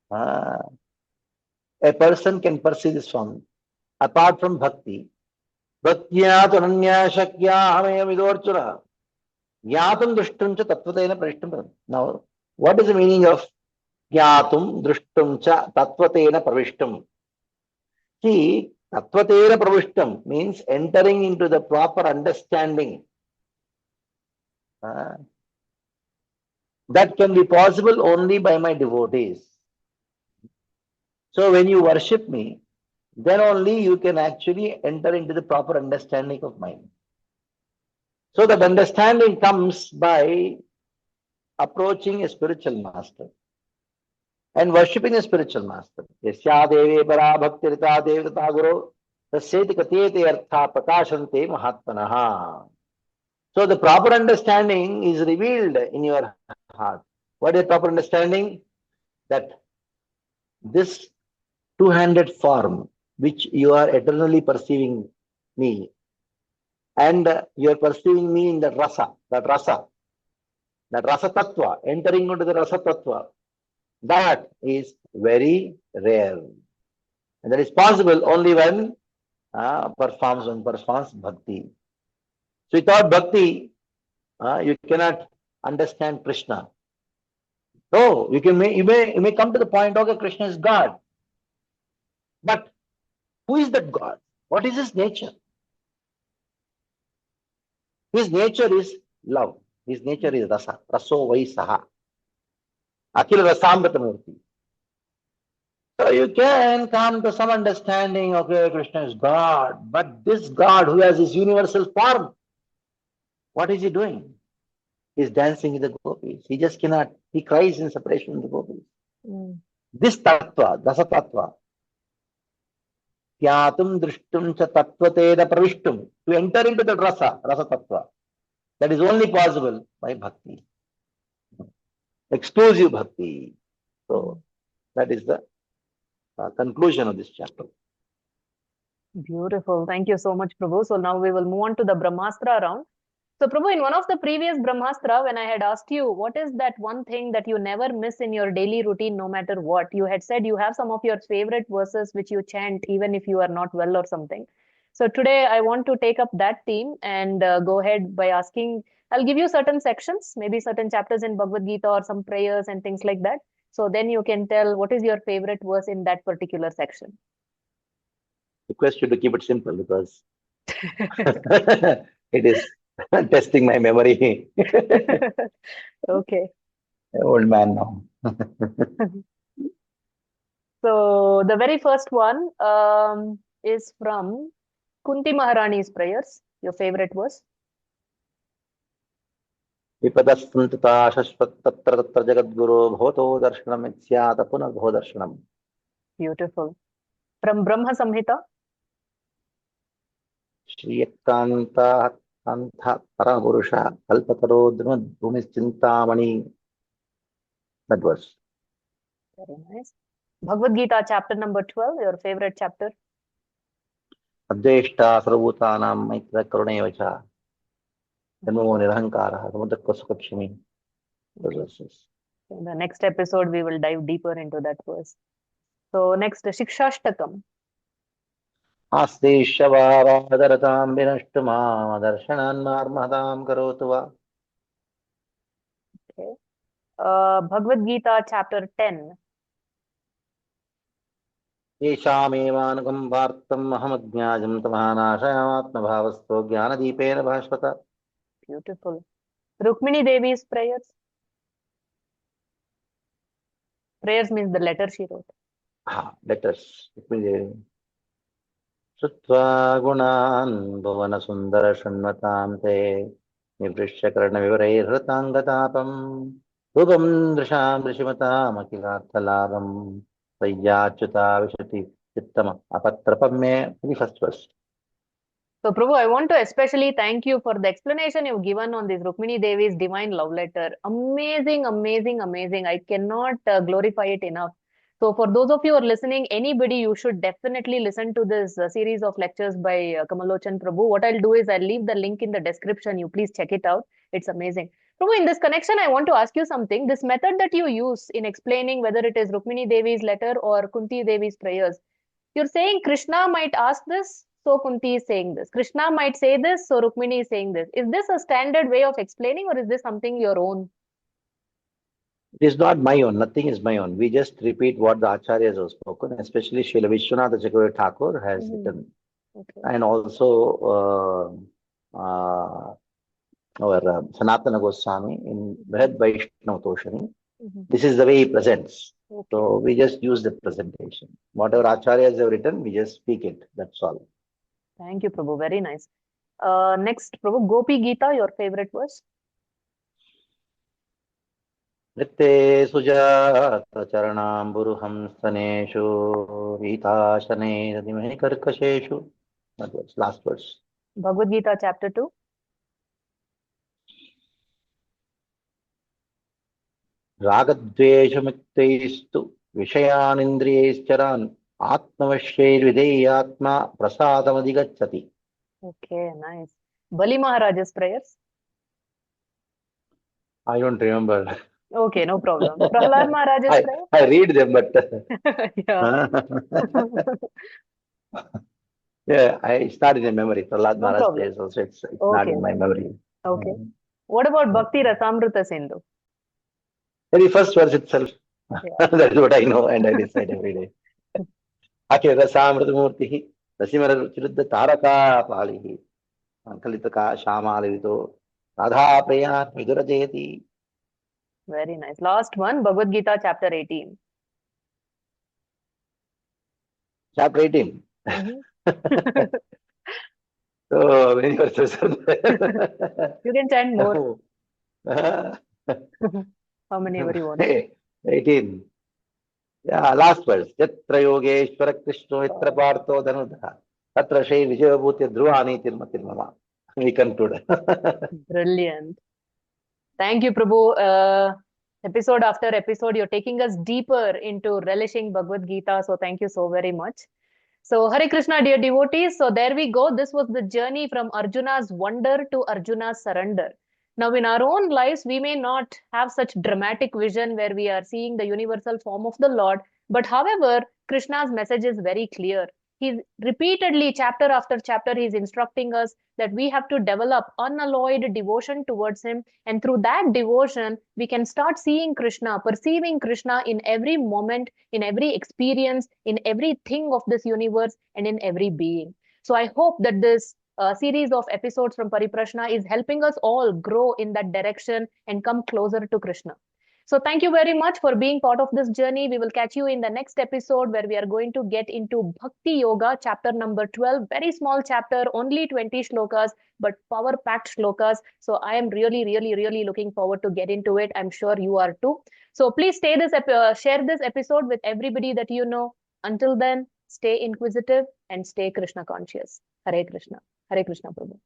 a person can perceive this form. Apart from bhakti, bhaktya tananya shakya amaya vidorchura jnatum drishtum cha tatvatena pravishtum. Now, what is the meaning of jnatum drishtum cha tatvatena pravishtum? See, tatvatena pravishtum means entering into the proper understanding. That can be possible only by my devotees. So when you worship me, then only you can actually enter into the proper understanding of mine. So that understanding comes by approaching a spiritual master and worshipping a spiritual master. Yasya Devi para bhaktirita devata guru tasyeti katete artha prakashante mahatmanaha. So the proper understanding is revealed in your heart. What is proper understanding? That this two-handed form, which you are eternally perceiving me, and you are perceiving me in the rasa tattva, entering into the rasa tattva, that is very rare. And that is possible only when one performs bhakti. So without bhakti, you cannot understand Krishna. So you may come to the point, okay, Krishna is God. But who is that God? What is his nature? His nature is love. His nature is rasa. Raso vai saha. Akil rasamritamurti. So you can come to some understanding, okay, Krishna is God. But this God who has his universal form, what is he doing? He's dancing with the gopis. He just cannot, he cries in separation with the gopis. This tattva, dasa tattva, Tyatum drishtum cha tatvatena pravishtum. To enter into the rasa tattva. That is only possible by bhakti. Exclusive bhakti. So that is the conclusion of this chapter. Beautiful. Thank you so much, Prabhu. So now we will move on to the Brahmastra round. So Prabhu, in one of the previous Brahmastra, when I had asked you, what is that one thing that you never miss in your daily routine, no matter what? You had said you have some of your favorite verses which you chant even if you are not well or something. So today I want to take up that theme and go ahead by asking, I'll give you certain sections, maybe certain chapters in Bhagavad Gita or some prayers and things like that. So then you can tell what is your favorite verse in that particular section. Request you to keep it simple because it is testing my memory. Okay. Old man now. So the very first one is from Kunti Maharani's prayers, your favorite verse. विपदस्तुता Shashwat तत्र तत्र जगद्गुरो भवतो दर्शनम स्यात् पुनर्भव दर्शनम. Beautiful. From Brahma Samhita. Shri एकांता Kanta परमपुरुष कल्पतरो भूमिश्चिंतामणि. That was. Very nice. Bhagavad Gita, chapter number 12, your favorite chapter. अद्वेष्टा सर्वभूतानां मैत्र करुणैव च जन्मो निरहंकारः समुद्रः सुखक्षमी. In the next episode, we will dive deeper into that verse. So next, Shikshashtakam. आस्तेष्यवादरतां विनष्टु मां दर्शनान्मार्महतां करोतु वा. Okay. Bhagavad Gita, chapter 10. येषामेवानुकम्पार्थम् अहमज्ञाजं तमहानाशयामात्मभावस्तो ज्ञानदीपेन भास्वत. Beautiful. Rukmini Devi's prayers. Prayers means the letter she wrote. Letters. श्रुत्वा गुणान् भुवनसुन्दर शृण्वतां ते निवृश्य कर्णविवरैर्हृताङ्गतापम् रूपं दृशां दृशिमतामखिलार्थलाभं त्वय्याच्युता विशति चित्तम अपत्रपं मे. First verse. So Prabhu, I want to especially thank you for the explanation you've given on this Rukmini Devi's divine love letter. Amazing, amazing, amazing. I cannot glorify it enough. So for those of you who are listening, anybody, you should definitely listen to this series of lectures by Kamala Lochan Prabhu. What I'll do is I'll leave the link in the description. You please check it out. It's amazing. Prabhu, in this connection, I want to ask you something. This method that you use in explaining whether it is Rukmini Devi's letter or Kunti Devi's prayers, you're saying Krishna might ask this, so Kunti is saying this. Krishna might say this, so Rukmini is saying this. Is this a standard way of explaining, or is this something your own? It is not my own. Nothing is my own. We just repeat what the acharyas have spoken, especially Srila Vishwanath Chakravarti Thakur has written. Okay. And also our Sanatana Goswami in Brihad Vaishnava Toshani. This is the way he presents. Okay. So we just use the presentation. Whatever acharyas have written, we just speak it. That's all. Thank you, Prabhu. Very nice. Next, Prabhu, Gopi Gita, your favorite verse? Nritte sujata charanamburuham staneshu vitashane nadimahe karkasheshu. That was last verse. Bhagavad Gita, chapter 2. Ragadveshamuktestu vishayanindriyaischaraन् atmavashyairvideyatma prasadamadigaccati. Okay, nice. Bali Maharaja's prayers? I don't remember. Okay, no problem. Prahlad Maharaja's prayers? I read them, but yeah. Yeah, it's not in the memory. Prahlad Maharaj prayers also, it's okay. Not in my memory. Okay. What about Bhakti Rasamrita Sindhu? Very first verse itself. Yeah. That's what I know, and I recite every day. Akhil Rasamrita Murtihi Rasimara Chiruddha Taraka Palihi Kalitaka Shamalivito Radha Priya Vidurajeti. Very nice. Last one, Bhagavad Gita, chapter 18. Chapter 18. So many verses. You can chant more. How many ever you want. 18. Yeah, last verse. Yatra Yogeshwara Krishna Yatra Partho Dhanudha Tatra Shai Vijayabhuti Dhruvani Tirmatirmama. We conclude. Brilliant. Thank you, Prabhu. Episode after episode, you're taking us deeper into relishing Bhagavad Gita. So thank you so very much. So Hare Krishna, dear devotees. So there we go. This was the journey from Arjuna's wonder to Arjuna's surrender. Now, in our own lives, we may not have such dramatic vision where we are seeing the universal form of the Lord. But however, Krishna's message is very clear. He's repeatedly, chapter after chapter, he's instructing us that we have to develop unalloyed devotion towards him. And through that devotion, we can start seeing Krishna, perceiving Krishna in every moment, in every experience, in everything of this universe, and in every being. So I hope that this series of episodes from Pariprashna is helping us all grow in that direction and come closer to Krishna. So thank you very much for being part of this journey. We will catch you in the next episode where we are going to get into Bhakti Yoga, chapter number 12. Very small chapter, only 20 shlokas, but power-packed shlokas. So I am really looking forward to get into it. I'm sure you are too. So please share this episode with everybody that you know. Until then, stay inquisitive and stay Krishna conscious. Hare Krishna. Hare Krishna, Prabhu.